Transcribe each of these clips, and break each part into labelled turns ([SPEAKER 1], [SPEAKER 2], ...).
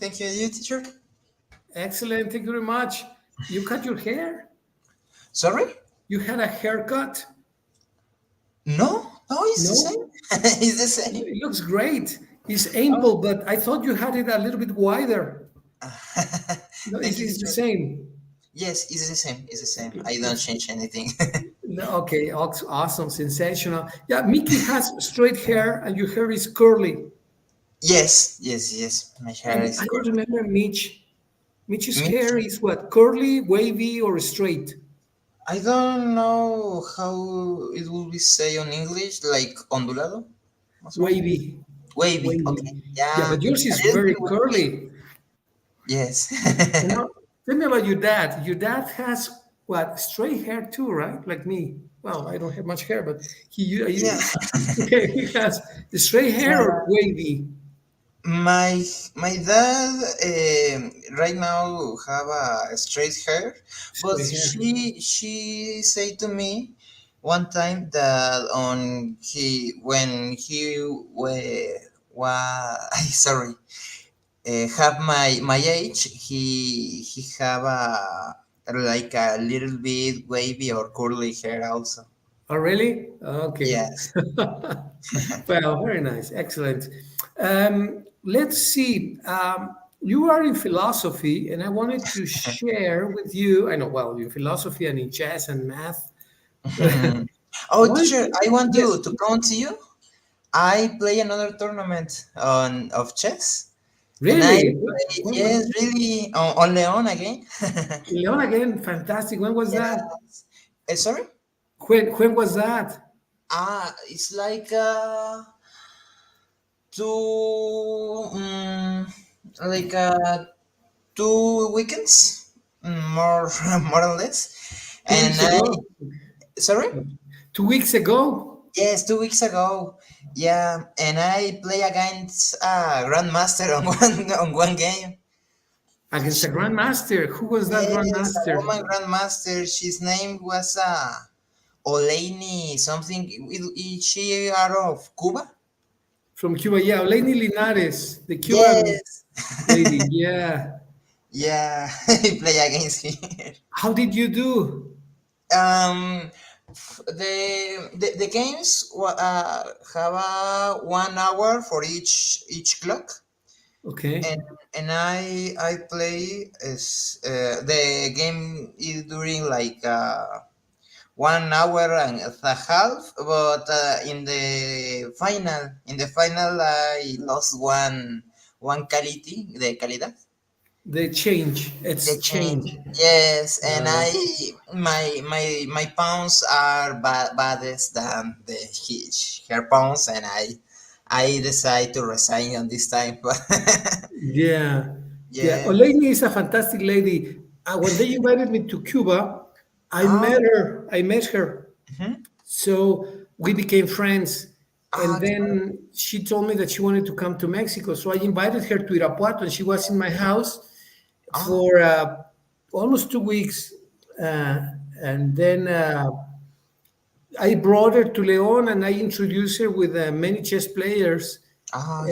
[SPEAKER 1] Thank you, you teacher.
[SPEAKER 2] Excellent. Thank you very much. You cut your hair?
[SPEAKER 1] Sorry?
[SPEAKER 2] You had a haircut?
[SPEAKER 1] No, it's the
[SPEAKER 2] No?
[SPEAKER 1] same. It's the same.
[SPEAKER 2] It looks great. It's
[SPEAKER 1] Oh.
[SPEAKER 2] ample, but I thought you had it a little bit wider. No,
[SPEAKER 1] Thank you,
[SPEAKER 2] it's the
[SPEAKER 1] teacher.
[SPEAKER 2] same.
[SPEAKER 1] Yes, it's the same. It's the same.
[SPEAKER 2] Okay,
[SPEAKER 1] I don't change anything.
[SPEAKER 2] no, okay, awesome, sensational. Yeah, Mickey has straight hair and your hair is curly.
[SPEAKER 1] Yes. My hair
[SPEAKER 2] And
[SPEAKER 1] is
[SPEAKER 2] I don't
[SPEAKER 1] curly.
[SPEAKER 2] remember Mitch. Mitch's
[SPEAKER 1] Me?
[SPEAKER 2] hair is what? Curly, wavy, or straight?
[SPEAKER 1] I don't know how it will be say on English, like ondulado, más o menos.
[SPEAKER 2] Wavy.
[SPEAKER 1] Wavy.
[SPEAKER 2] Wavy.
[SPEAKER 1] Okay.
[SPEAKER 2] Yeah,
[SPEAKER 1] Yeah.
[SPEAKER 2] but yours
[SPEAKER 1] A
[SPEAKER 2] is
[SPEAKER 1] little
[SPEAKER 2] very
[SPEAKER 1] bit wavy.
[SPEAKER 2] curly.
[SPEAKER 1] Yes.
[SPEAKER 2] You know, tell me about your dad. Your dad has what? Straight hair too, right? Like me. Well, I don't have much hair, but
[SPEAKER 1] Yeah.
[SPEAKER 2] he has the straight hair or
[SPEAKER 1] Yeah.
[SPEAKER 2] wavy.
[SPEAKER 1] My dad right now have a straight hair, but
[SPEAKER 2] Straight hair.
[SPEAKER 1] she said to me one time that on he when he sorry have my age he have a like a little bit wavy or curly hair also.
[SPEAKER 2] Oh, really? Okay.
[SPEAKER 1] Yes.
[SPEAKER 2] Well, very nice. Excellent. Let's see. You are in philosophy, and I wanted to share with you. I know, well, in philosophy and in chess and math. I
[SPEAKER 1] Oh,
[SPEAKER 2] wanted
[SPEAKER 1] teacher,
[SPEAKER 2] to,
[SPEAKER 1] I want
[SPEAKER 2] yes,
[SPEAKER 1] to count to you. I play another tournament on of chess, and I
[SPEAKER 2] really?
[SPEAKER 1] play
[SPEAKER 2] When was
[SPEAKER 1] yes, really on Leon again.
[SPEAKER 2] Leon again? Fantastic. When was that?
[SPEAKER 1] Yes. Sorry.
[SPEAKER 2] When was that?
[SPEAKER 1] It's like two like 2 weekends, more more or less.
[SPEAKER 2] Two
[SPEAKER 1] And
[SPEAKER 2] weeks
[SPEAKER 1] I
[SPEAKER 2] ago.
[SPEAKER 1] sorry.
[SPEAKER 2] 2 weeks ago.
[SPEAKER 1] Yes, 2 weeks ago. Yeah, and I play against grandmaster on one game.
[SPEAKER 2] Against a grandmaster. Who was that
[SPEAKER 1] Yes, a
[SPEAKER 2] grandmaster?
[SPEAKER 1] woman grandmaster. His name was Oleini something. She out of Cuba?
[SPEAKER 2] From Cuba. Yeah, Lainey Linares, the Cuban
[SPEAKER 1] Yes.
[SPEAKER 2] lady. Yeah.
[SPEAKER 1] Yeah, I play against her.
[SPEAKER 2] How did you do?
[SPEAKER 1] Um, the games have 1 hour for each clock,
[SPEAKER 2] Okay.
[SPEAKER 1] and I play as the game is during like 1 hour and a half, but in the final I lost one quality, the calidad,
[SPEAKER 2] The change.
[SPEAKER 1] the
[SPEAKER 2] It's
[SPEAKER 1] change.
[SPEAKER 2] change.
[SPEAKER 1] Yes, and
[SPEAKER 2] Uh,
[SPEAKER 1] my pounds are baddest than her pounds, and I decide to resign on this time. But
[SPEAKER 2] yeah. Yeah.
[SPEAKER 1] yeah.
[SPEAKER 2] Olenka is a fantastic lady. When they invited me to Cuba, I
[SPEAKER 1] Oh.
[SPEAKER 2] met her. I met her.
[SPEAKER 1] Mhm.
[SPEAKER 2] So we became friends. And
[SPEAKER 1] Okay.
[SPEAKER 2] then she told me that she wanted to come to Mexico. So I invited her to Irapuato, and she was in my house
[SPEAKER 1] Oh.
[SPEAKER 2] for almost 2 weeks. Uh, and then I brought her to Leon and I introduced her with many chess players.
[SPEAKER 1] Oh.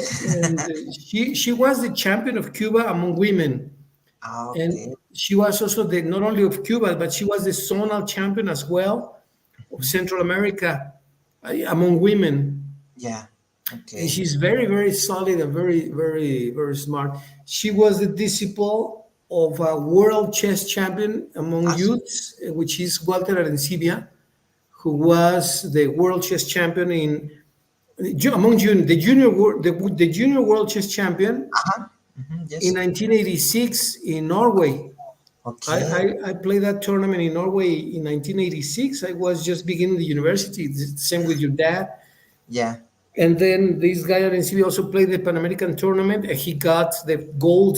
[SPEAKER 2] And she was the champion of Cuba among women.
[SPEAKER 1] Okay.
[SPEAKER 2] And she was also the not only of Cuba, but she was the zonal champion as well of Central America among women.
[SPEAKER 1] Yeah.
[SPEAKER 2] And
[SPEAKER 1] Okay.
[SPEAKER 2] she's very, very solid and very smart. She was the disciple of a world chess champion among
[SPEAKER 1] Awesome.
[SPEAKER 2] youths, which is Walter Arencibia, who was the world chess champion among the junior world chess champion
[SPEAKER 1] Uh-huh.
[SPEAKER 2] in
[SPEAKER 1] Yes.
[SPEAKER 2] 1986 in Norway.
[SPEAKER 1] Okay.
[SPEAKER 2] I played that tournament in Norway in 1986. I was just beginning the university. It's the same with your dad.
[SPEAKER 1] Yeah.
[SPEAKER 2] And then this guy at NCB also played the Pan American tournament, and he got the gold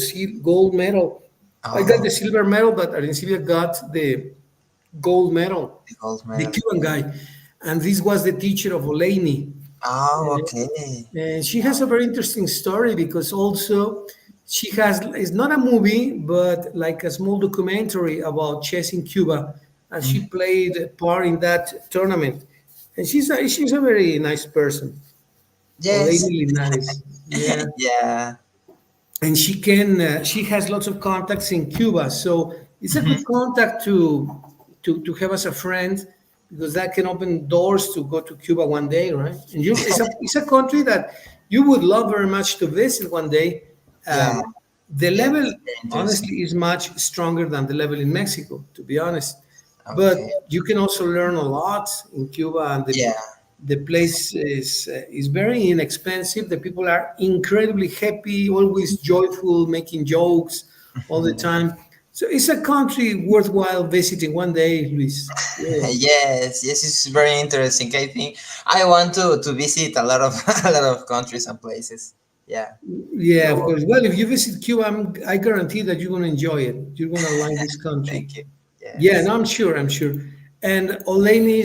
[SPEAKER 2] medal. I got
[SPEAKER 1] Oh,
[SPEAKER 2] the silver medal, but Arencibia got the gold medal,
[SPEAKER 1] the gold
[SPEAKER 2] the
[SPEAKER 1] medal.
[SPEAKER 2] Cuban guy. And this was the teacher of Oleini.
[SPEAKER 1] Oh,
[SPEAKER 2] Uh,
[SPEAKER 1] okay.
[SPEAKER 2] and she has a very interesting story because also she has, it's not a movie, but like a small documentary about chess in Cuba. And she
[SPEAKER 1] Mhm.
[SPEAKER 2] played a part in that tournament. And she's a very nice person.
[SPEAKER 1] Yes.
[SPEAKER 2] Oleini Linares. Yeah.
[SPEAKER 1] Yeah.
[SPEAKER 2] and she has lots of contacts in Cuba, so it's a
[SPEAKER 1] Hmm.
[SPEAKER 2] good contact to have as a friend, because that can open doors to go to Cuba one day, right? And you it's a country that you would love very much to visit one day.
[SPEAKER 1] Yeah,
[SPEAKER 2] The
[SPEAKER 1] yeah,
[SPEAKER 2] level
[SPEAKER 1] it's very interesting.
[SPEAKER 2] honestly is much stronger than the level in Mexico, to be honest, but
[SPEAKER 1] Okay.
[SPEAKER 2] you can also learn a lot in Cuba, and
[SPEAKER 1] Yeah.
[SPEAKER 2] the place is very inexpensive. The people are incredibly happy, always joyful, making jokes all the time. So it's a country worthwhile visiting one day, Luis. Yeah,
[SPEAKER 1] Yes, yes, it's very interesting. I think I want to visit a lot of a lot of countries and places. Yeah.
[SPEAKER 2] yeah, of
[SPEAKER 1] So
[SPEAKER 2] course. Well, if you visit Cuba, I guarantee that you're going to enjoy it. You're going to like this country.
[SPEAKER 1] thank you.
[SPEAKER 2] Yeah,
[SPEAKER 1] Yes.
[SPEAKER 2] no, I'm sure. I'm sure. And Oleni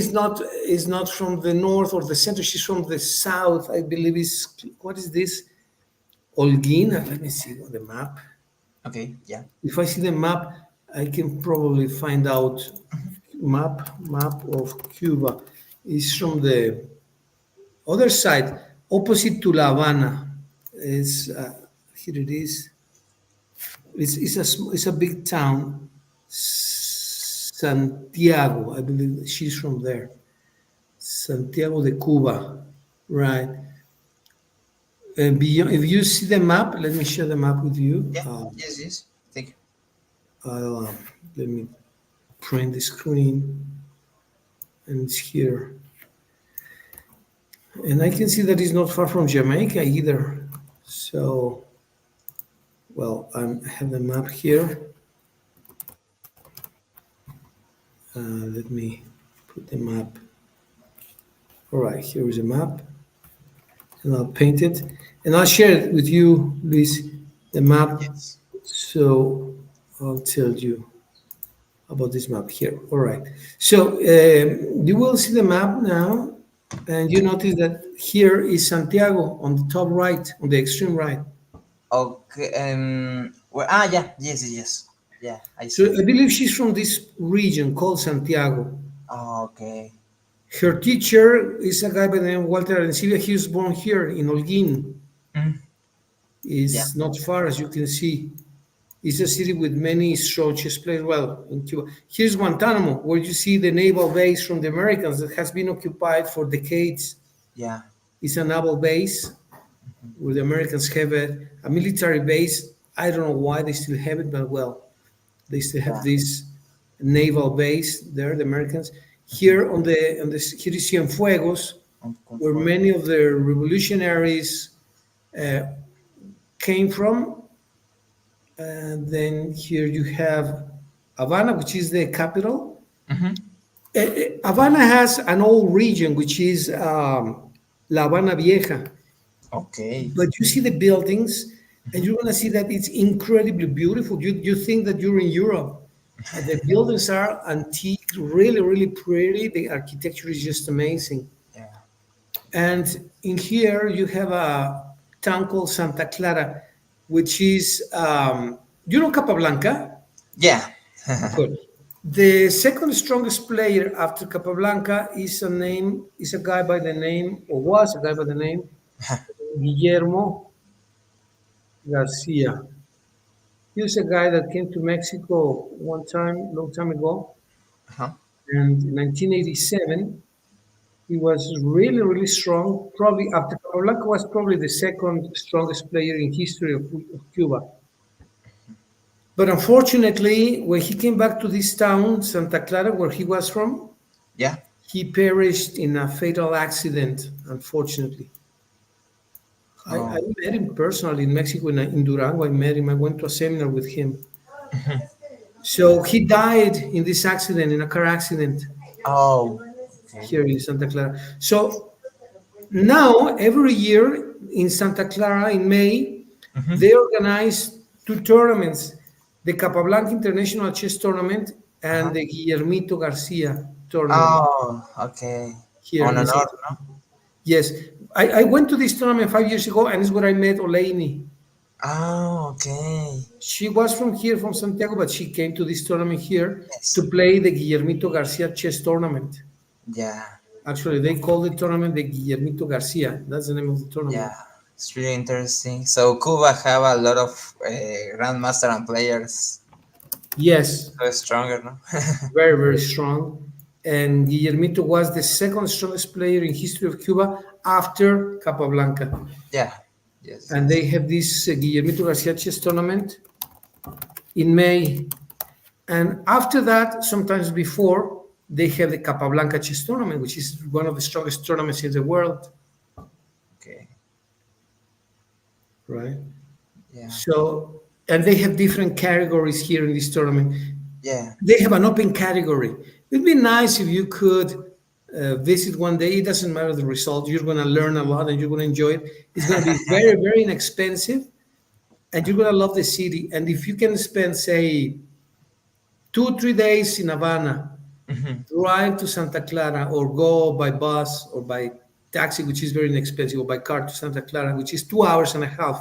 [SPEAKER 2] is not from the north or the center. She's from the south. I believe is what is this? Holguín. Let me see on the map.
[SPEAKER 1] Okay. Yeah.
[SPEAKER 2] If I see the map, I can probably find out. Map of Cuba is from the other side, opposite to La Habana. Is here it is. It's a big town, Santiago. I believe she's from there. Santiago de Cuba, right? Beyond, if you see the map, let me share the map with you.
[SPEAKER 1] Yeah. Yes. Yes. Thank you.
[SPEAKER 2] I'll, let me print the screen, and it's here. And I can see that it's not far from Jamaica either. So, well, I have the map here. Let me put the map. All right, here is a map, and I'll paint it, and I'll share it with you, Luis, the map.
[SPEAKER 1] Yes.
[SPEAKER 2] So I'll tell you about this map here. All right. So you will see the map now, and you notice that here is Santiago on the top right, on the extreme right.
[SPEAKER 1] Okay. Yeah. Yes. Yes. Yes. Yeah. I
[SPEAKER 2] So
[SPEAKER 1] see.
[SPEAKER 2] I believe she's from this region called Santiago.
[SPEAKER 1] Oh, okay.
[SPEAKER 2] Her teacher is a guy by the name of Walter Arencibia. He was born here in Holguín.
[SPEAKER 1] Mhm. Yeah.
[SPEAKER 2] It's not far, as you can see. It's a city with many structures placed well in Cuba. Here's Guantanamo, where you see the naval base from the Americans that has been occupied for decades.
[SPEAKER 1] Yeah.
[SPEAKER 2] It's a naval base where the Americans have a military base. I don't know why they still have it, but well, they still have
[SPEAKER 1] Yeah.
[SPEAKER 2] this naval base there, the Americans. Here here is Cienfuegos, where
[SPEAKER 1] Comfort.
[SPEAKER 2] many of the revolutionaries uh, came from. And then here you have Havana, which is the capital.
[SPEAKER 1] Mm-hmm.
[SPEAKER 2] Havana has an old region, which is La Habana Vieja.
[SPEAKER 1] Okay.
[SPEAKER 2] But you see the buildings, and you're going to see that it's incredibly beautiful. You think that you're in Europe. The buildings are antique, really, really pretty. The architecture is just amazing.
[SPEAKER 1] Yeah.
[SPEAKER 2] And in here, you have a town called Santa Clara, which is, you know, Capablanca?
[SPEAKER 1] Yeah.
[SPEAKER 2] Good. The second strongest player after Capablanca is a guy by the name, or was a guy by the name Guillermo Garcia. He was a guy that came to Mexico one time, long time ago,
[SPEAKER 1] Uh-huh.
[SPEAKER 2] and in 1987 he was really, really strong. Probably after Capablanca was probably the second strongest player in history of Cuba. But unfortunately, when he came back to this town, Santa Clara, where he was from,
[SPEAKER 1] Yeah.
[SPEAKER 2] he perished in a fatal accident, unfortunately. I
[SPEAKER 1] Oh.
[SPEAKER 2] met him personally in Mexico, in Durango. I met him. I went to a seminar with him. So he died in this accident, in a car accident
[SPEAKER 1] Oh. Okay.
[SPEAKER 2] here in Santa Clara. So now, every year in Santa Clara in May,
[SPEAKER 1] Mm-hmm.
[SPEAKER 2] they organize two tournaments, the Capablanca International Chess Tournament and
[SPEAKER 1] Uh-huh.
[SPEAKER 2] the Guillermito Garcia tournament
[SPEAKER 1] Oh. Okay.
[SPEAKER 2] here
[SPEAKER 1] On
[SPEAKER 2] in
[SPEAKER 1] and on,
[SPEAKER 2] Santa.
[SPEAKER 1] no?
[SPEAKER 2] Yes, I went to this tournament 5 years ago, and it's where I met Oleini.
[SPEAKER 1] Oh. Okay.
[SPEAKER 2] She was from here, from Santiago, but she came to this tournament here to
[SPEAKER 1] Yes.
[SPEAKER 2] play the Guillermito Garcia chess tournament.
[SPEAKER 1] Yeah.
[SPEAKER 2] Actually, they call the tournament the Guillermito Garcia. That's the name of the
[SPEAKER 1] Yeah.
[SPEAKER 2] tournament.
[SPEAKER 1] It's really interesting. So Cuba have a lot of grandmaster and players.
[SPEAKER 2] Yes,
[SPEAKER 1] So stronger, no?
[SPEAKER 2] very, very strong. And Guillermito was the second strongest player in history of Cuba after Capablanca.
[SPEAKER 1] Yeah. Yes.
[SPEAKER 2] And
[SPEAKER 1] Yes.
[SPEAKER 2] they have this Guillermito Garcia chess tournament in May. And after that, sometimes before, they have the Capablanca chess tournament, which is one of the strongest tournaments in the world,
[SPEAKER 1] Okay.
[SPEAKER 2] right?
[SPEAKER 1] Yeah.
[SPEAKER 2] So, and they have different categories here in this tournament.
[SPEAKER 1] Yeah.
[SPEAKER 2] They have an open category. It'd be nice if you could visit one day. It doesn't matter the result. You're going to learn a lot and you're going to enjoy it. It's going to be very, very inexpensive and you're going to love the city. And if you can spend, say, 2, 3 days in Havana,
[SPEAKER 1] Mhm.
[SPEAKER 2] drive to Santa Clara or go by bus or by taxi, which is very inexpensive, or by car to Santa Clara, which is 2 hours and a half,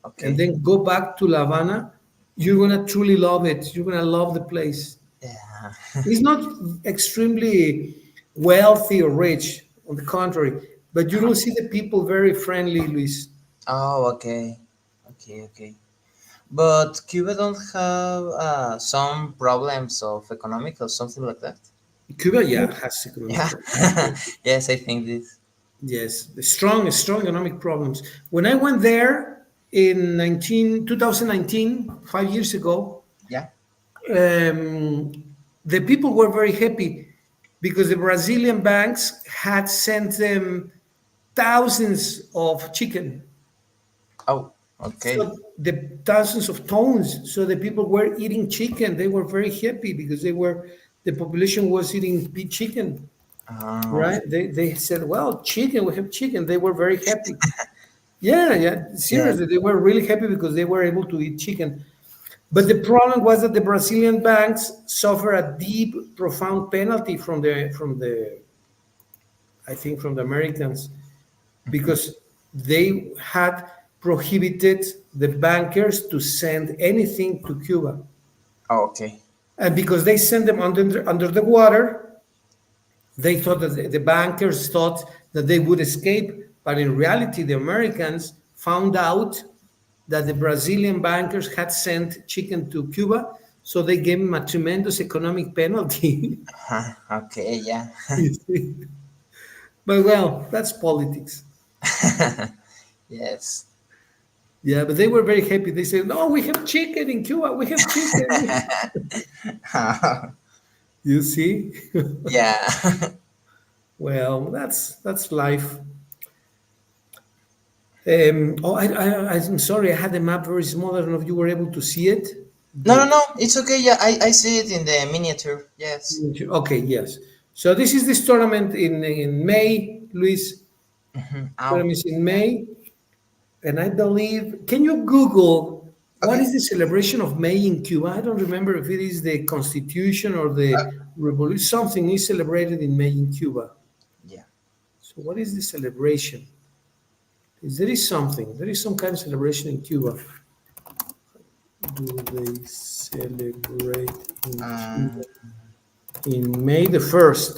[SPEAKER 2] and
[SPEAKER 1] Okay.
[SPEAKER 2] then go back to La Havana, you're going to truly love it. You're going to love the place.
[SPEAKER 1] Yeah.
[SPEAKER 2] It's not extremely wealthy or rich, on the contrary, but you will see the people very friendly, Luis.
[SPEAKER 1] Oh, okay. Okay. Okay. But Cuba don't have some problems of economic or something like that.
[SPEAKER 2] Cuba, yeah, has economic
[SPEAKER 1] Yeah.
[SPEAKER 2] problems.
[SPEAKER 1] Yes, I think this.
[SPEAKER 2] Yes, strong economic problems. When I went there in 2019, 5 years ago,
[SPEAKER 1] Yeah.
[SPEAKER 2] um, the people were very happy because the Brazilian banks had sent them thousands of chicken.
[SPEAKER 1] Oh, okay.
[SPEAKER 2] So the thousands of tons. So the people were eating chicken. They were very happy because the population was eating chicken,
[SPEAKER 1] Oh,
[SPEAKER 2] right? They said, well, chicken, we have chicken. They were very happy. Yeah, yeah,
[SPEAKER 1] yeah.
[SPEAKER 2] seriously, they were really happy because they were able to eat chicken. But the problem was that the Brazilian banks suffer a deep, profound penalty from the I think from the Americans
[SPEAKER 1] Mhm.
[SPEAKER 2] because they had prohibited the bankers to send anything to Cuba.
[SPEAKER 1] Oh, okay.
[SPEAKER 2] And because they sent them under the water, they thought that the bankers thought that they would escape. But in reality, the Americans found out that the Brazilian bankers had sent chicken to Cuba, so they gave them a tremendous economic penalty.
[SPEAKER 1] Huh, okay, yeah.
[SPEAKER 2] You see? But well, that's politics.
[SPEAKER 1] Yes.
[SPEAKER 2] Yeah, but they were very happy. They said, "No, we have chicken in Cuba. We have chicken." You see?
[SPEAKER 1] Yeah.
[SPEAKER 2] Well, that's life. I'm sorry, I had the map very small. I don't know if you were able to see it,
[SPEAKER 1] No, no,
[SPEAKER 2] but
[SPEAKER 1] no. It's okay. Yeah, I see it in the miniature. Yes.
[SPEAKER 2] okay, yes. So this is this tournament in May, Luis.
[SPEAKER 1] Mhm. Ow.
[SPEAKER 2] Tournament is in May, and I believe. Can you Google what
[SPEAKER 1] Okay.
[SPEAKER 2] is the celebration of May in Cuba? I don't remember if it is the Constitution or the Revolution. Something is celebrated in May in Cuba.
[SPEAKER 1] Yeah.
[SPEAKER 2] So what is the celebration? There is something. There is some kind of celebration in Cuba. Do they celebrate in
[SPEAKER 1] Um,
[SPEAKER 2] Cuba in May the 1st?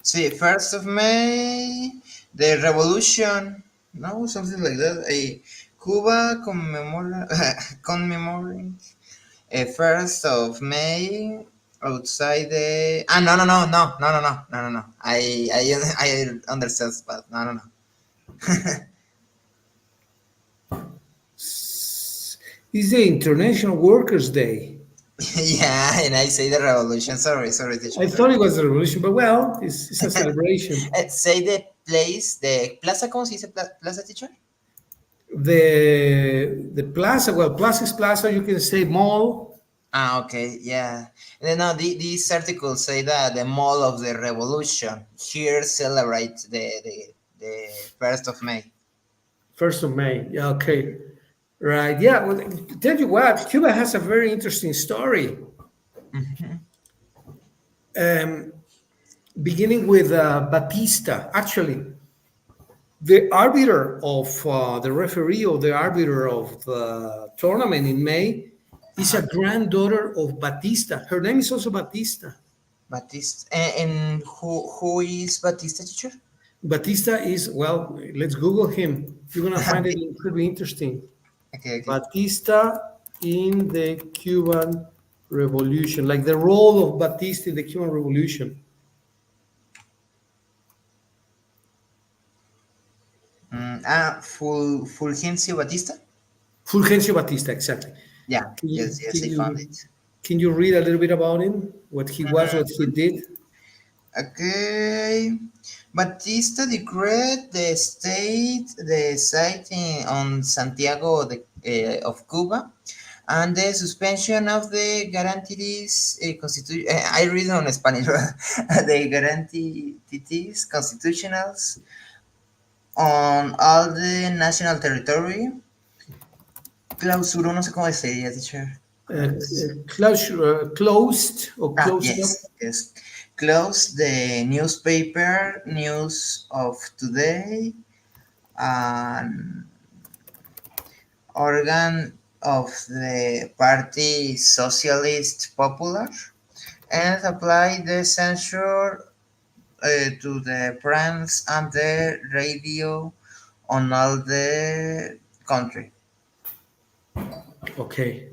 [SPEAKER 1] See, 1st of May, the revolution. No, something like that. A Cuba commemorating a 1st of May outside the. Ah, no, no, no, no, no, no, no, no, no, no. I understand, but no, no, no.
[SPEAKER 2] It's the International Workers' Day.
[SPEAKER 1] Yeah, and I say the revolution. Sorry, sorry, teacher.
[SPEAKER 2] I
[SPEAKER 1] Sorry.
[SPEAKER 2] thought it was a revolution, but well, it's a celebration.
[SPEAKER 1] Say the place, the plaza. ¿Cómo se dice plaza, teacher?
[SPEAKER 2] The plaza, well, plaza is plaza. You can say mall.
[SPEAKER 1] Ah, okay, yeah. And then now these articles say that the Mall of the Revolution here celebrates the 1st of May.
[SPEAKER 2] 1st of May. Yeah, okay. Right. Yeah. Well, tell you what, Cuba has a very interesting story.
[SPEAKER 1] Mhm.
[SPEAKER 2] Um, Beginning with Batista. Actually, the arbiter of the referee or the arbiter of the tournament in May is a
[SPEAKER 1] Uh-huh.
[SPEAKER 2] granddaughter of Batista. Her name is also Batista.
[SPEAKER 1] Batista, and who is Batista, teacher?
[SPEAKER 2] Batista is, well, let's Google him. You're gonna find it
[SPEAKER 1] Okay,
[SPEAKER 2] incredibly interesting.
[SPEAKER 1] okay, okay.
[SPEAKER 2] Batista in the Cuban Revolution, like the role of Batista in the Cuban Revolution.
[SPEAKER 1] Fulgencio Batista.
[SPEAKER 2] Fulgencio Batista, exactly.
[SPEAKER 1] Yeah,
[SPEAKER 2] Can you,
[SPEAKER 1] yes, yes,
[SPEAKER 2] can
[SPEAKER 1] I found
[SPEAKER 2] you
[SPEAKER 1] it.
[SPEAKER 2] can you read a little bit about him? What he was, what he
[SPEAKER 1] Mhm.
[SPEAKER 2] did?
[SPEAKER 1] Okay. Batista declared the site on Santiago of Cuba, and the suspension of the guarantees constitution. I read on Spanish. The guarantees constitutionals on all the national territory. Clausuró, no sé cómo se diría, teacher.
[SPEAKER 2] Closed or closed up.
[SPEAKER 1] Yes, yes. Close the newspaper news of today and organ of the Party Socialist Popular and apply the censure to the press and the radio on all the country.
[SPEAKER 2] Okay.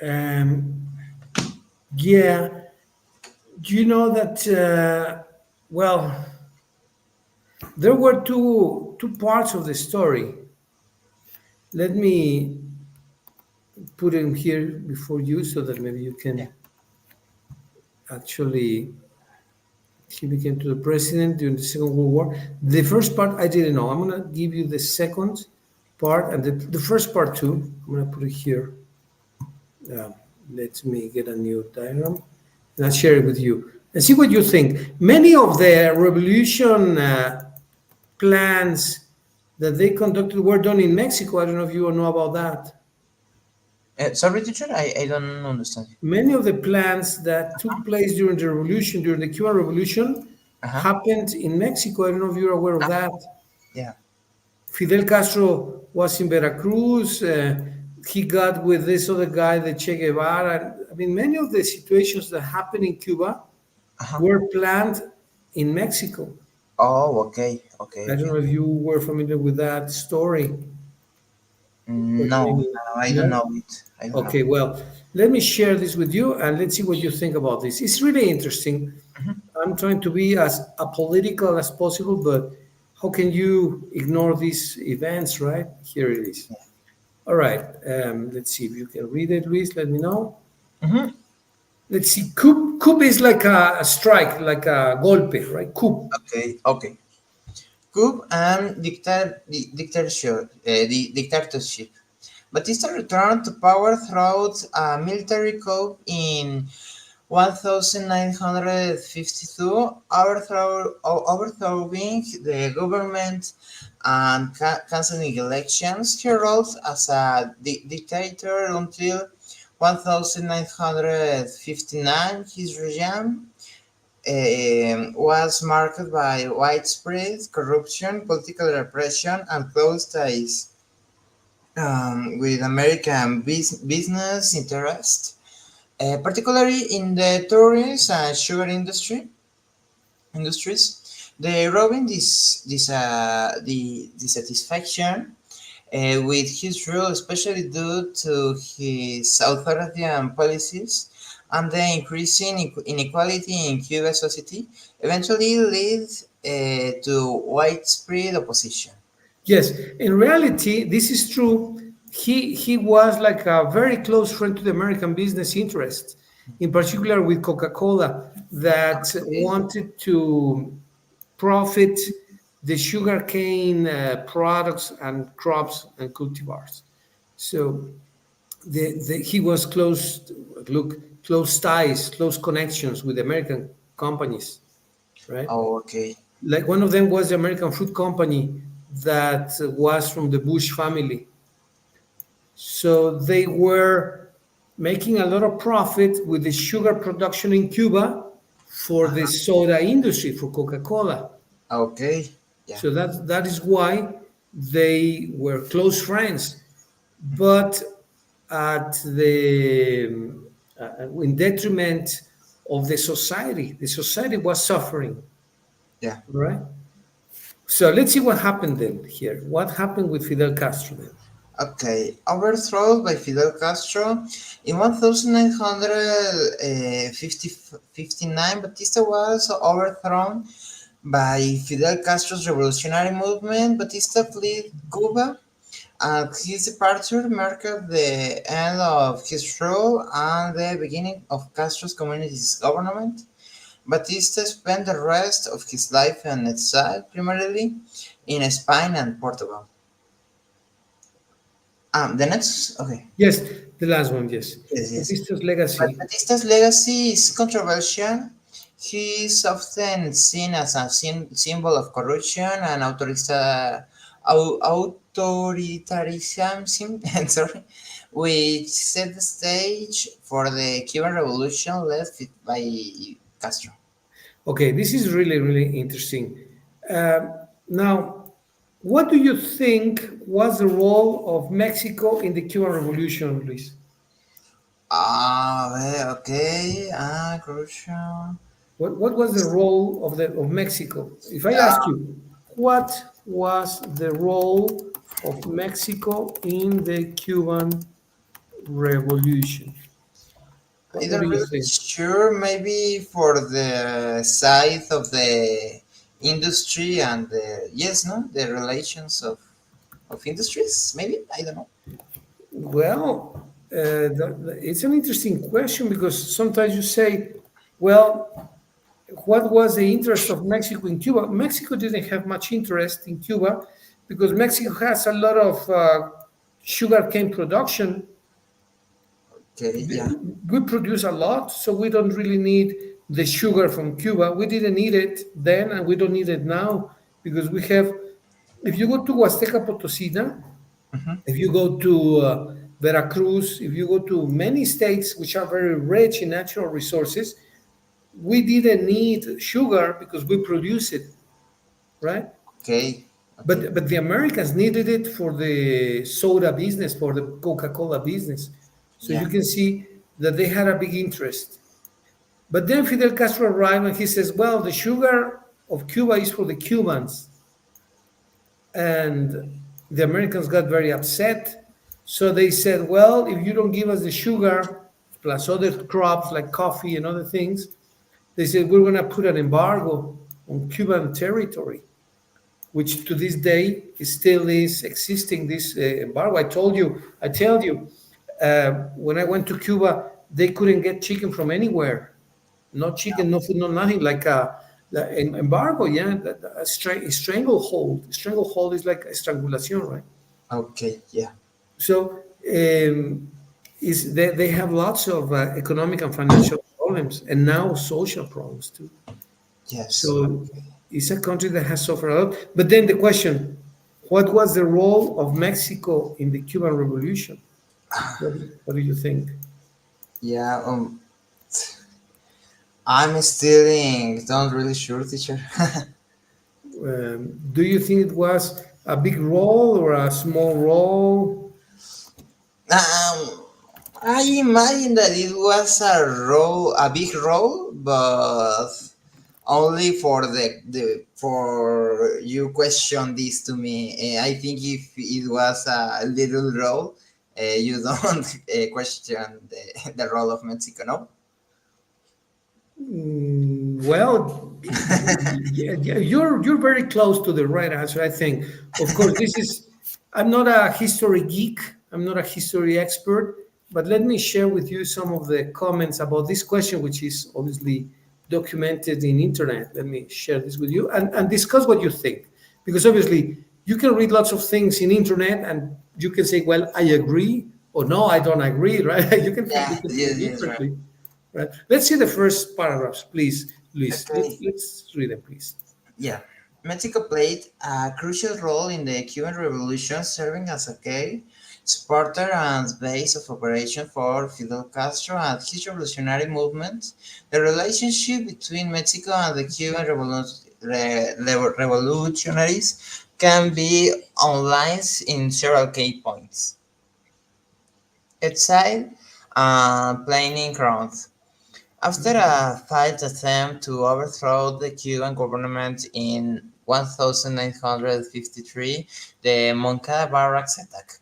[SPEAKER 2] Um, yeah. Do you know that? Well, there were two parts of the story. Let me put him here before you, so that maybe you
[SPEAKER 1] Yeah.
[SPEAKER 2] can actually. He became to the president during the Second World War. The first part I didn't know. I'm gonna give you the second part and the first part too. I'm gonna put it here. Uh, Let me get a new diagram and I'll share it with you and see what you think. Many of the revolution plans that they conducted were done in Mexico. I don't know if you know about that.
[SPEAKER 1] Sorry, teacher, I don't understand.
[SPEAKER 2] Many of the plans that took place during the revolution, during the Cuban Revolution,
[SPEAKER 1] Uh huh.
[SPEAKER 2] happened in Mexico. I don't know if you're aware of that.
[SPEAKER 1] Yeah.
[SPEAKER 2] Fidel Castro was in Veracruz. He got with this other guy, the Che Guevara. I mean, many of the situations that happened in Cuba
[SPEAKER 1] Uh huh.
[SPEAKER 2] were planned in Mexico.
[SPEAKER 1] Oh, okay, okay,
[SPEAKER 2] I don't
[SPEAKER 1] okay.
[SPEAKER 2] know if you were familiar with that story, but
[SPEAKER 1] No,
[SPEAKER 2] maybe
[SPEAKER 1] no, I don't
[SPEAKER 2] no.
[SPEAKER 1] know it. I don't know.
[SPEAKER 2] Okay, well, let me share this with you and let's see what you think about this. It's really interesting.
[SPEAKER 1] Mhm.
[SPEAKER 2] I'm trying to be as apolitical as possible, but how can you ignore these events, right? Here it is. All right, let's see if you can read it, Luis. Let me know.
[SPEAKER 1] Mhm.
[SPEAKER 2] Let's see. Coup is like a strike, like a golpe, right? Coup.
[SPEAKER 1] Okay, okay. Coup and dictatorship. Batista returned to power through a military coup in 1952, overthrowing the government and cancelling elections. He ruled as a dictator until 1959. His regime was marked by widespread corruption, political repression, and close ties with American business interests, particularly in the tourism and sugar industries. The robbing the dissatisfaction with his rule, especially due to his authoritarian policies and the increasing inequality in Cuban society, eventually led to widespread opposition.
[SPEAKER 2] Yes, in reality, this is true. He was like a very close friend to the American business interests, in particular with Coca-Cola, that
[SPEAKER 1] Okay.
[SPEAKER 2] wanted to profit the sugarcane products and crops and cultivars. So he was close ties, close connections with American companies, right?
[SPEAKER 1] Oh, okay.
[SPEAKER 2] Like one of them was the American Fruit Company that was from the Bush family. So they were making a lot of profit with the sugar production in Cuba for the soda industry, for Coca-Cola.
[SPEAKER 1] Okay. Yeah.
[SPEAKER 2] So that is why they were close friends, but at the in detriment of the society. The society was suffering.
[SPEAKER 1] Yeah.
[SPEAKER 2] right? So let's see what happened then here. What happened with Fidel Castro then?
[SPEAKER 1] Okay. Overthrown by Fidel Castro in 1959, Batista was overthrown by Fidel Castro's revolutionary movement. Batista fled Cuba, and his departure marked the end of his rule and the beginning of Castro's communist government. Batista spent the rest of his life in exile, primarily in Spain and Portugal. The next, okay,
[SPEAKER 2] Yes, the last one, yes.
[SPEAKER 1] yes, yes.
[SPEAKER 2] Batista's
[SPEAKER 1] But
[SPEAKER 2] legacy.
[SPEAKER 1] Batista's legacy is controversial. He is often seen as a symbol of corruption and authoritarianism, sorry, which set the stage for the Cuban Revolution led by Castro.
[SPEAKER 2] Okay, this is really, really interesting. Now, what do you think was the role of Mexico in the Cuban Revolution, Luis?
[SPEAKER 1] Okay, corruption.
[SPEAKER 2] What was the role of Mexico? If I ask you, what was the role of Mexico in the Cuban Revolution? What do
[SPEAKER 1] Either
[SPEAKER 2] you
[SPEAKER 1] really
[SPEAKER 2] think?
[SPEAKER 1] sure, maybe for the side of the industry and the yes, no, the relations of industries. Maybe I don't know.
[SPEAKER 2] Well, it's an interesting question because sometimes you say, well, what was the interest of Mexico in Cuba? Mexico didn't have much interest in Cuba because Mexico has a lot of sugarcane production.
[SPEAKER 1] Okay, yeah,
[SPEAKER 2] We produce a lot, so we don't really need the sugar from Cuba. We didn't need it then, and we don't need it now because we have. If you go to Huasteca Potosina, if you go to Veracruz, if you go to many states which are very rich in natural resources, we didn't need sugar because we produce it, right?
[SPEAKER 1] okay, okay,
[SPEAKER 2] But the Americans needed it for the soda business, for the Coca-Cola business. So
[SPEAKER 1] yeah,
[SPEAKER 2] you can see that they had a big interest. But then Fidel Castro arrived and he says, well, the sugar of Cuba is for the Cubans. And the Americans got very upset. So they said, well, if you don't give us the sugar, plus other crops like coffee and other things, they said, we're going to put an embargo on Cuban territory, which to this day is still is existing, this embargo. I tell you, when I went to Cuba, they couldn't get chicken from anywhere. No chicken, no food, no nothing. Like the embargo, yeah, stranglehold. Stranglehold is like a strangulation, right?
[SPEAKER 1] okay, yeah,
[SPEAKER 2] So is they have lots of economic and financial problems, and now social problems too.
[SPEAKER 1] yes,
[SPEAKER 2] So it's a country that has suffered a lot. But then the question, what was the role of Mexico in the Cuban Revolution? What, what do you think?
[SPEAKER 1] yeah. I'm still in, not really sure, teacher.
[SPEAKER 2] Do you think it was a big role or a small role?
[SPEAKER 1] I imagine that it was a big role, but only for the for you question this to me. I think if it was a little role, you don't question the role of Mexico, no?
[SPEAKER 2] Well, you're very close to the right answer, I think. Of course, this is. I'm not a history geek. I'm not a history expert, but let me share with you some of the comments about this question, which is obviously documented in internet. Let me share this with you and discuss what you think, because obviously you can read lots of things in internet and you can say, well, I agree, or no, I don't agree, right? You
[SPEAKER 1] Yeah,
[SPEAKER 2] can think
[SPEAKER 1] yes, yes, right.
[SPEAKER 2] differently. Right. Let's see the first paragraphs, please, Luis.
[SPEAKER 1] Okay.
[SPEAKER 2] Let's read them, please.
[SPEAKER 1] Yeah. Mexico played a crucial role in the Cuban Revolution, serving as a key supporter and base of operation for Fidel Castro and his revolutionary movement. The relationship between Mexico and the Cuban revolutionaries can be outlined in several key points. Exile and planning grounds. After a failed attempt to overthrow the Cuban government in 1953, the Moncada barracks attack.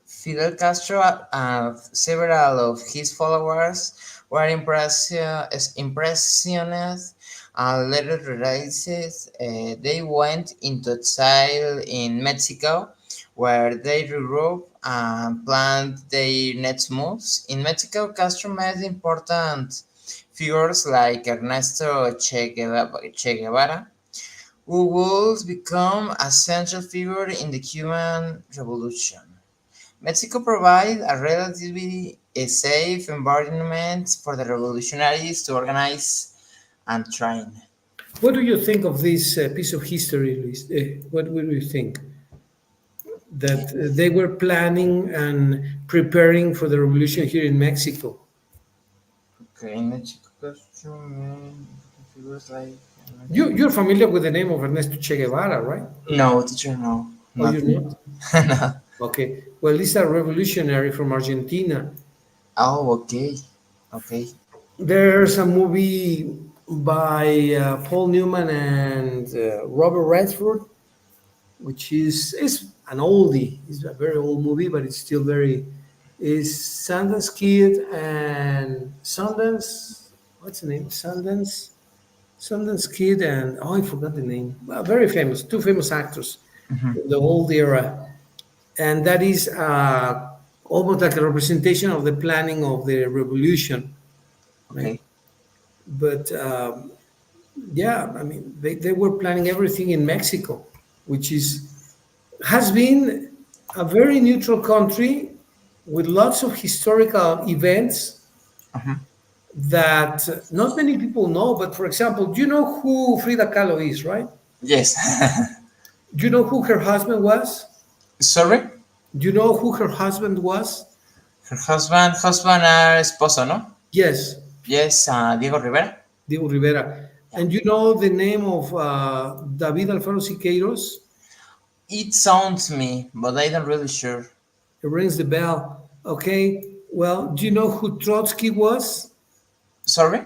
[SPEAKER 1] Fidel Castro and several of his followers were impressioned and later realized they went into exile in Mexico, where they regrouped and planned their next moves. In Mexico, Castro met important figures like Ernesto Che Guevara, who would become a central figure in the Cuban Revolution. Mexico provides a relatively safe environment for the revolutionaries to organize and train.
[SPEAKER 2] What do you think of this piece of history, Luis? What would you think? That they were planning and preparing for the revolution here in Mexico.
[SPEAKER 1] Okay, Mexico costume figures like
[SPEAKER 2] You're familiar with the name of Ernesto Che Guevara, right?
[SPEAKER 1] no teacher, no,
[SPEAKER 2] Oh, you're
[SPEAKER 1] nothing.
[SPEAKER 2] not?
[SPEAKER 1] No.
[SPEAKER 2] Okay. Well, he's a revolutionary from Argentina.
[SPEAKER 1] Oh, okay, okay,
[SPEAKER 2] There's a movie by Paul Newman and Robert Redford, which is an oldie. It's a very old movie, but it's still very. Is Sundance Kid and Sundance? What's the name? Sundance Kid and oh, I forgot the name. Well, very famous, two famous actors in the old era, and that is almost like a representation of the planning of the revolution, right?
[SPEAKER 1] okay.
[SPEAKER 2] But yeah, I mean, they were planning everything in Mexico, which has been a very neutral country with lots of historical events
[SPEAKER 1] Uh-huh.
[SPEAKER 2] that not many people know. But for example, do you know who Frida Kahlo is, right?
[SPEAKER 1] Yes.
[SPEAKER 2] Do you know who her husband was?
[SPEAKER 1] Sorry,
[SPEAKER 2] Do you know who her husband was?
[SPEAKER 1] her husband, esposo, ¿no?
[SPEAKER 2] Yes,
[SPEAKER 1] Yes, Diego Rivera.
[SPEAKER 2] Diego Rivera.
[SPEAKER 1] Yeah.
[SPEAKER 2] And you know the name of David Alfaro Siqueiros?
[SPEAKER 1] It sounds me, but I don't really sure.
[SPEAKER 2] It rings the bell. Okay. Well, do you know who Trotsky was?
[SPEAKER 1] Sorry,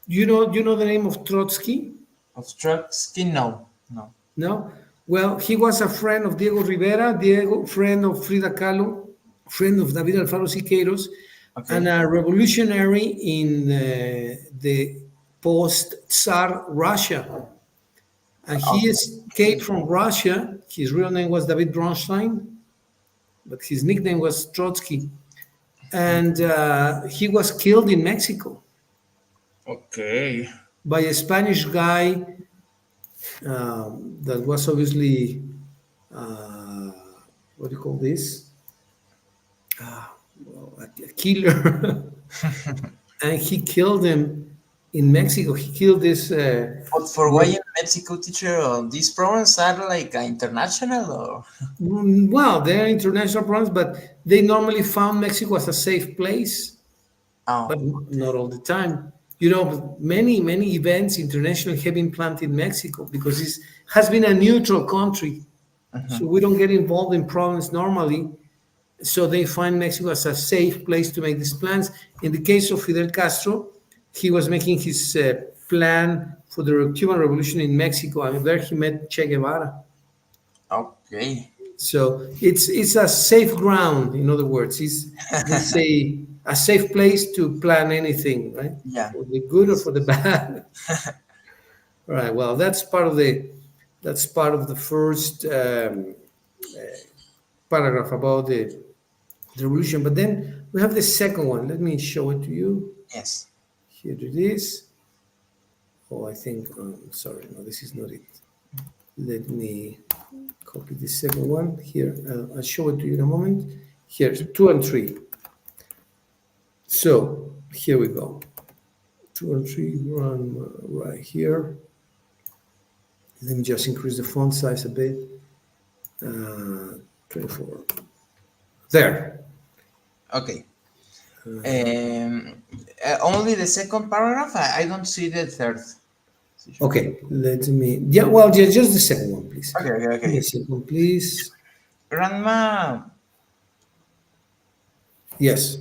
[SPEAKER 2] Do you know the name of Trotsky?
[SPEAKER 1] of Trotsky, no, no.
[SPEAKER 2] No? Well, he was a friend of Diego Rivera, Diego, friend of Frida Kahlo, friend of David Alfaro Siqueiros, and
[SPEAKER 1] Okay,
[SPEAKER 2] a revolutionary in the post-Tsar Russia. And he escaped
[SPEAKER 1] okay,
[SPEAKER 2] from Russia. His real name was David Bronstein, but his nickname was Trotsky. And he was killed in Mexico
[SPEAKER 1] okay.
[SPEAKER 2] by a Spanish guy that was obviously, uh, what do you call this? Well, a killer. And he killed him in Mexico. He killed this.
[SPEAKER 1] But for why in Mexico, teacher, these programs are like international or?
[SPEAKER 2] Well, they're international problems, but they normally found Mexico as a safe place, but
[SPEAKER 1] Oh,
[SPEAKER 2] not
[SPEAKER 1] okay.
[SPEAKER 2] all the time. Many events internationally have been planned in Mexico because it has been a neutral country. So we don't get involved in problems normally. So they find Mexico as a safe place to make these plans. In the case of Fidel Castro, he was making his plan for the Cuban Revolution in Mexico, and there he met Che Guevara.
[SPEAKER 1] Okay.
[SPEAKER 2] So it's a safe ground. In other words, they say a safe place to plan anything, right?
[SPEAKER 1] Yeah.
[SPEAKER 2] For the good or
[SPEAKER 1] Yes.
[SPEAKER 2] for the bad. All right. Well, that's part of the first paragraph about the revolution. But then we have the second one. Let me show it to you.
[SPEAKER 1] Yes.
[SPEAKER 2] Here it is. Oh, I think. Sorry, no, this is not it. Let me copy the second one here. I'll show it to you in a moment. Here, 2 and 3. So here we go. 2 and 3 run right here. Let me just increase the font size a bit. 24. There.
[SPEAKER 1] Okay. Only the second paragraph. I don't see the third.
[SPEAKER 2] Okay, let me. Yeah, well, just the second one, please.
[SPEAKER 1] Okay, okay,
[SPEAKER 2] Give me a
[SPEAKER 1] okay.
[SPEAKER 2] second, please.
[SPEAKER 1] Grandma.
[SPEAKER 2] Yes.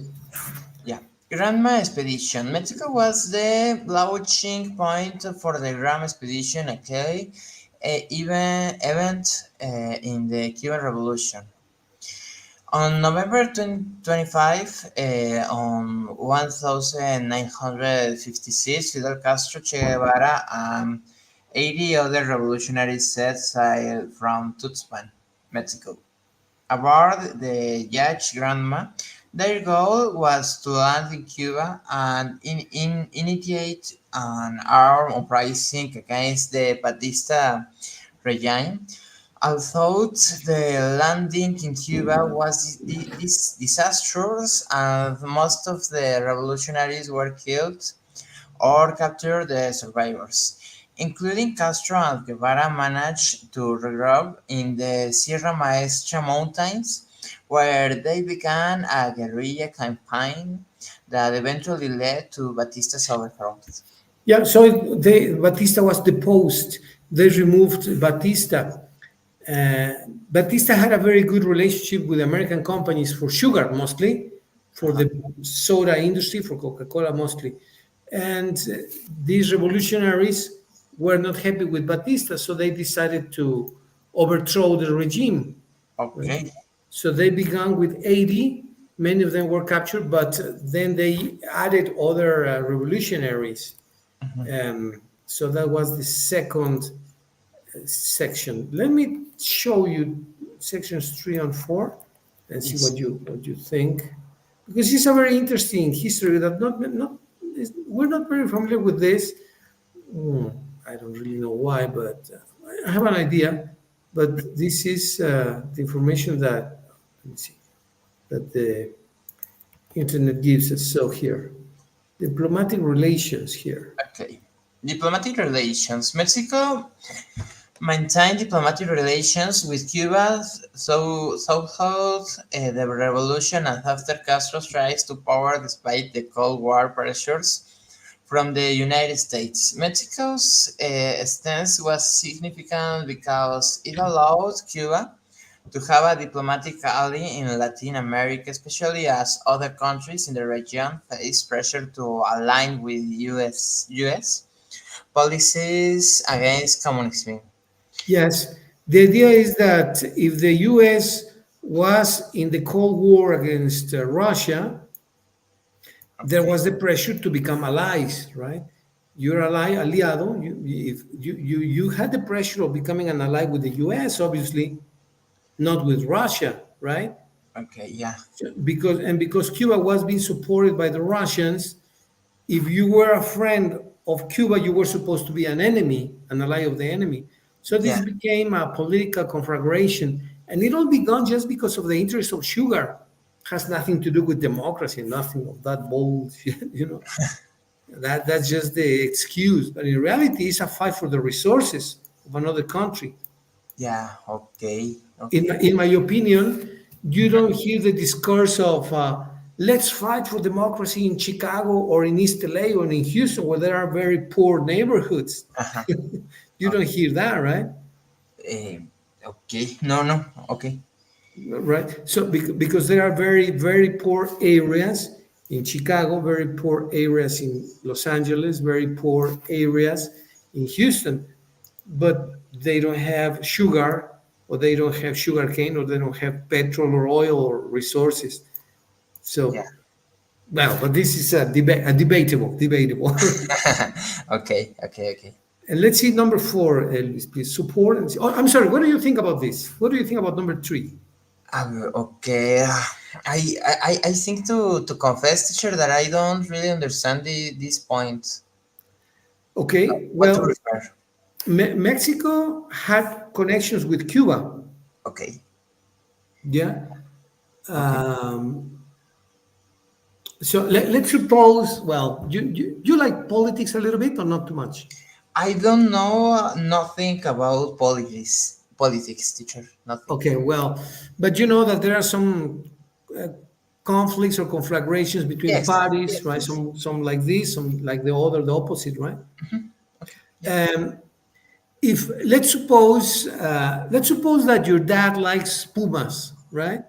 [SPEAKER 1] Yeah. Granma Expedition. Mexico was the launching point for the Grand Expedition, okay, event in the Cuban Revolution. On November 25, on 1956, Fidel Castro, Che Guevara, and 80 other revolutionaries set sail from Tuxpan, Mexico. Aboard the yacht Granma, their goal was to land in Cuba and initiate an armed uprising against the Batista regime. Although the landing in Cuba was disastrous and most of the revolutionaries were killed or captured, the survivors, including Castro and Guevara, managed to regroup in the Sierra Maestra mountains, where they began a guerrilla campaign that eventually led to Batista's overthrow.
[SPEAKER 2] Yeah, so Batista was deposed. They removed Batista. Uh, Batista had a very good relationship with American companies for sugar, mostly for
[SPEAKER 1] Uh-huh.
[SPEAKER 2] the soda industry, for Coca-Cola mostly. And these revolutionaries were not happy with Batista, so they decided to overthrow the regime. Right?
[SPEAKER 1] Okay.
[SPEAKER 2] So they began with 80. Many of them were captured, but then they added other revolutionaries. So that was the second section. Let me show you sections 3 and 4 and see
[SPEAKER 1] Yes.
[SPEAKER 2] what you think, because it's a very interesting history that we're not very familiar with this. Hmm, I don't really know why, but I have an idea. But this is the information that, let me see, that the internet gives us. So here, diplomatic relations here.
[SPEAKER 1] Okay. Diplomatic relations. Mexico maintained diplomatic relations with Cuba throughout the revolution and after Castro's rise to power despite the Cold War pressures from the United States. Mexico's stance was significant because it allowed Cuba to have a diplomatic ally in Latin America, especially as other countries in the region faced pressure to align with US policies against communism.
[SPEAKER 2] Yes, the idea is that if the US was in the Cold War against Russia, there
[SPEAKER 1] Okay,
[SPEAKER 2] was the pressure to become allies, right? You're ally, aliado. If you had the pressure of becoming an ally with the US, obviously, not with Russia, right?
[SPEAKER 1] okay, yeah,
[SPEAKER 2] Because Cuba was being supported by the Russians, if you were a friend of Cuba, you were supposed to be an enemy, an ally of the enemy. So
[SPEAKER 1] yeah,
[SPEAKER 2] this became a political conflagration, and it all began just because of the interest of sugar. Has nothing to do with democracy, nothing of that bullshit. That's just the excuse. But in reality, it's a fight for the resources of another country.
[SPEAKER 1] yeah, okay,
[SPEAKER 2] in
[SPEAKER 1] okay.
[SPEAKER 2] my, in my opinion, you
[SPEAKER 1] Mhm.
[SPEAKER 2] don't hear the discourse of let's fight for democracy in Chicago or in East LA or in Houston, where there are very poor neighborhoods.
[SPEAKER 1] Uh-huh.
[SPEAKER 2] You don't hear that, right?
[SPEAKER 1] Eh, okay, no, no, okay,
[SPEAKER 2] Right. So because there are very, very poor areas in Chicago, very poor areas in Los Angeles, very poor areas in Houston, but they don't have sugar, or they don't have sugar cane, or they don't have petrol or oil or resources.
[SPEAKER 1] yeah,
[SPEAKER 2] So, well, but this is debatable.
[SPEAKER 1] okay, okay, okay.
[SPEAKER 2] And let's see number 4, Elvis, please. Support. Oh, I'm sorry. What do you think about this? What do you think about number 3?
[SPEAKER 1] Okay, I think to confess, teacher, that I don't really understand this point.
[SPEAKER 2] Okay.
[SPEAKER 1] What to
[SPEAKER 2] Well,
[SPEAKER 1] refer?
[SPEAKER 2] Mexico had connections with Cuba.
[SPEAKER 1] Okay,
[SPEAKER 2] Yeah.
[SPEAKER 1] okay.
[SPEAKER 2] Um, so let's suppose, well, you like politics a little bit or not too much?
[SPEAKER 1] I don't know nothing about politics, teacher. Nothing.
[SPEAKER 2] Okay, well, but you know that there are some uh, conflicts or conflagrations between the
[SPEAKER 1] Yes,
[SPEAKER 2] parties,
[SPEAKER 1] yes,
[SPEAKER 2] right?
[SPEAKER 1] yes.
[SPEAKER 2] Some like this, some like the other, the opposite, right?
[SPEAKER 1] Okay, yeah.
[SPEAKER 2] Um, if let's suppose that your dad likes Pumas, right?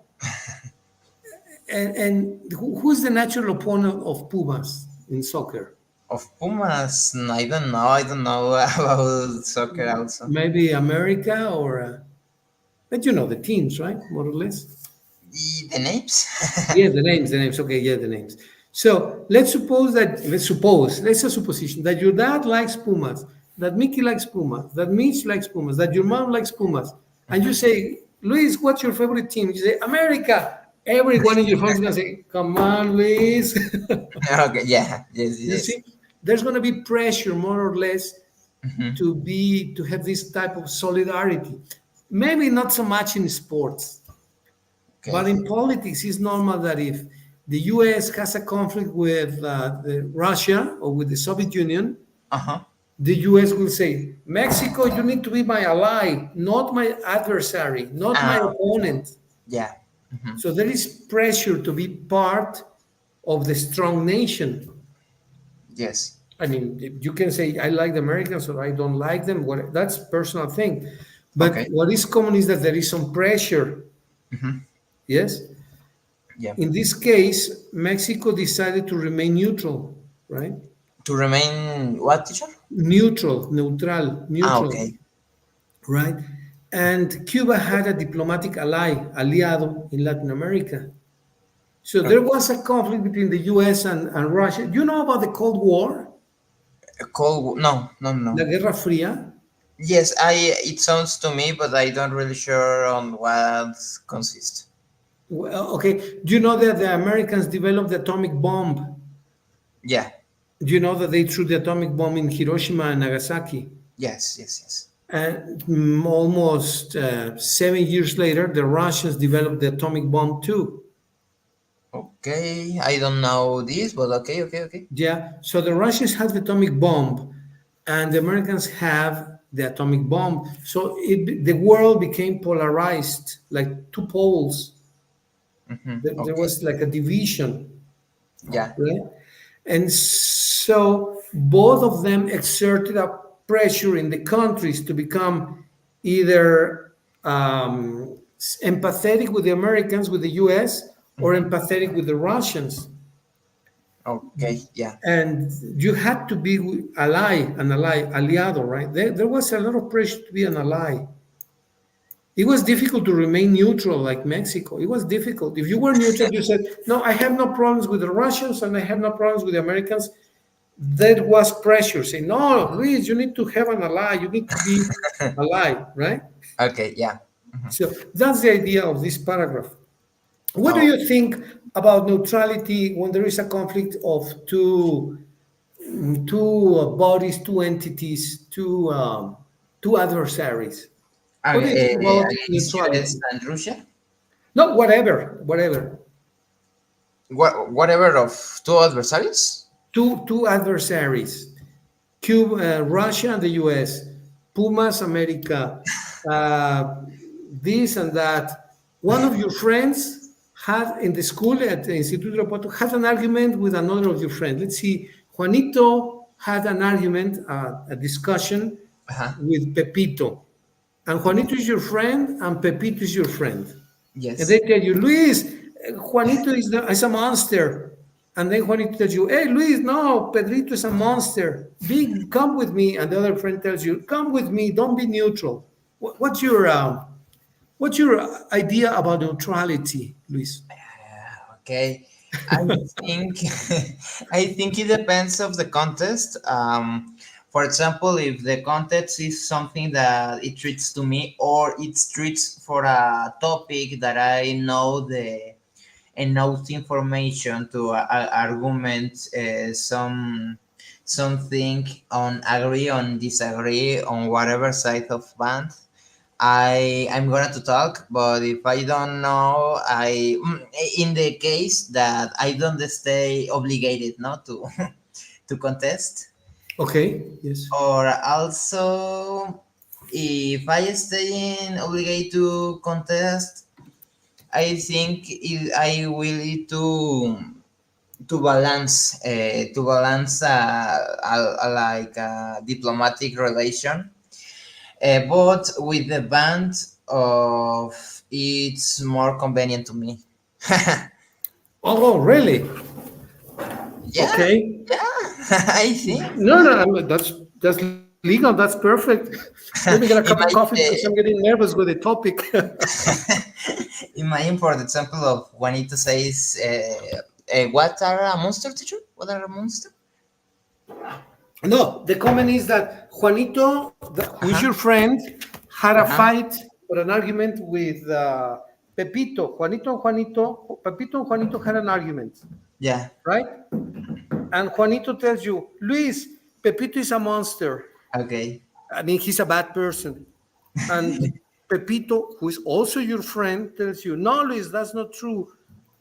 [SPEAKER 2] And who's the natural opponent of Pumas in soccer?
[SPEAKER 1] Of Pumas, I don't know. I don't know about soccer also.
[SPEAKER 2] Maybe America or, but you know the teams, right? More or less.
[SPEAKER 1] The names?
[SPEAKER 2] Yeah, the names, the names. Okay, yeah, the names. So let's a supposition that your dad likes Pumas, that Mickey likes Pumas, that Mitch likes Pumas, that your mom likes Pumas, and you say, Luis, what's your favorite team? You say America. Everyone in your house is gonna say, "Come on, Luis."
[SPEAKER 1] Okay, yeah, yes,
[SPEAKER 2] You
[SPEAKER 1] yes.
[SPEAKER 2] see, there's gonna be pressure, more or less,
[SPEAKER 1] Hmm.
[SPEAKER 2] to have this type of solidarity. Maybe not so much in sports,
[SPEAKER 1] Okay.
[SPEAKER 2] but in politics, it's normal that if the U.S. has a conflict with Russia or with the Soviet Union,
[SPEAKER 1] Uh huh.
[SPEAKER 2] the U.S. will say, "Mexico, you need to be my ally, not my adversary, not my
[SPEAKER 1] Ah,
[SPEAKER 2] opponent."
[SPEAKER 1] yeah. Hmm.
[SPEAKER 2] So there is pressure to be part of the strong nation.
[SPEAKER 1] Yes.
[SPEAKER 2] I mean, you can say I like the Americans or I don't like them. What that's personal thing, but
[SPEAKER 1] Okay.
[SPEAKER 2] what is common is that there is some pressure.
[SPEAKER 1] Hmm.
[SPEAKER 2] Yes,
[SPEAKER 1] Yeah.
[SPEAKER 2] in this case, Mexico decided to remain neutral, right?
[SPEAKER 1] To remain what, teacher? Ah,
[SPEAKER 2] Neutral,
[SPEAKER 1] okay.
[SPEAKER 2] right? And Cuba had a diplomatic aliado in Latin America. So
[SPEAKER 1] Okay.
[SPEAKER 2] there was a conflict between the US and Russia. Do you know about the Cold War,
[SPEAKER 1] No, no,
[SPEAKER 2] La
[SPEAKER 1] no.
[SPEAKER 2] Guerra Fría?
[SPEAKER 1] Yes, I. It sounds to me, but I don't really sure on what consists.
[SPEAKER 2] Well, okay. Do you know that the Americans developed the atomic bomb?
[SPEAKER 1] Yeah.
[SPEAKER 2] Do you know that they threw the atomic bomb in Hiroshima and Nagasaki?
[SPEAKER 1] Yes. Yes. Yes.
[SPEAKER 2] And almost 7 years later, the Russians developed the atomic bomb too.
[SPEAKER 1] Okay. I don't know this, but okay. Okay. Okay.
[SPEAKER 2] Yeah. So the Russians have the atomic bomb, and the Americans have the atomic bomb. So the world became polarized, like two poles. There
[SPEAKER 1] Okay.
[SPEAKER 2] was like a division,
[SPEAKER 1] Yeah.
[SPEAKER 2] right? And so both of them exerted a pressure in the countries to become either empathetic with the Americans, with the US, or
[SPEAKER 1] Hmm.
[SPEAKER 2] empathetic with the Russians.
[SPEAKER 1] Okay. Yeah.
[SPEAKER 2] And you had to be aliado, right? There was a lot of pressure to be an ally. It was difficult to remain neutral like Mexico. It was difficult. If you were neutral, you said, no, I have no problems with the Russians and I have no problems with the Americans. There was pressure saying, no, Luis, you need to have an ally. You need to be ally, right?
[SPEAKER 1] Okay. Yeah.
[SPEAKER 2] So that's the idea of this paragraph. What do
[SPEAKER 1] Oh.
[SPEAKER 2] you think about neutrality when there is a conflict of two bodies, two entities, two adversaries? What do you think about
[SPEAKER 1] Against US
[SPEAKER 2] neutrality?
[SPEAKER 1] and Russia?
[SPEAKER 2] No, whatever.
[SPEAKER 1] Whatever of two adversaries?
[SPEAKER 2] Two adversaries, Cuba, Russia, and the U.S. Pumas America, uh, this and that. One of your friends had in the school at the Instituto Ropoto had an argument with another of your friends. Let's see, Juanito had an argument, a discussion
[SPEAKER 1] Uh-huh.
[SPEAKER 2] with Pepito, and Juanito is your friend, and Pepito is your friend. And they
[SPEAKER 1] Yes.
[SPEAKER 2] tell you, Luis, Juanito is a monster. And then Juanito tells you, hey, Luis, no, Pedrito is a monster. Come with me. And the other friend tells you, come with me. Don't be neutral. What's your idea about neutrality, Luis?
[SPEAKER 1] Okay. I think I think it depends of the context. For example, if the context is something that it treats to me, or it treats for a topic that I know the enough information to argument something on agree on disagree on whatever side of band, I'm going to talk. But if I don't know, in the case that I don't stay obligated not to to contest,
[SPEAKER 2] Okay, yes.
[SPEAKER 1] or also if I stay in obligated to contest, I think I will need to balance like a diplomatic relation, but with the band of it's more convenient to me.
[SPEAKER 2] Oh, really?
[SPEAKER 1] Yeah,
[SPEAKER 2] Okay.
[SPEAKER 1] yeah, I think
[SPEAKER 2] No, no, that's legal. That's perfect. Let me get a cup of
[SPEAKER 1] it
[SPEAKER 2] coffee
[SPEAKER 1] might
[SPEAKER 2] because I'm getting nervous with the topic.
[SPEAKER 1] imagine for the example of Juanito says, "What are a monster, teacher? What are a monster?"
[SPEAKER 2] No, the comment is that Juanito,
[SPEAKER 1] Uh
[SPEAKER 2] who is
[SPEAKER 1] huh.
[SPEAKER 2] your friend, had a
[SPEAKER 1] Uh huh.
[SPEAKER 2] fight or an argument with Pepito. Pepito and Juanito had an argument,
[SPEAKER 1] Yeah.
[SPEAKER 2] right? And Juanito tells you, Luis, Pepito is a monster.
[SPEAKER 1] Okay.
[SPEAKER 2] I mean, he's a bad person. And Pepito, who is also your friend, tells you, no, Luis, that's not true.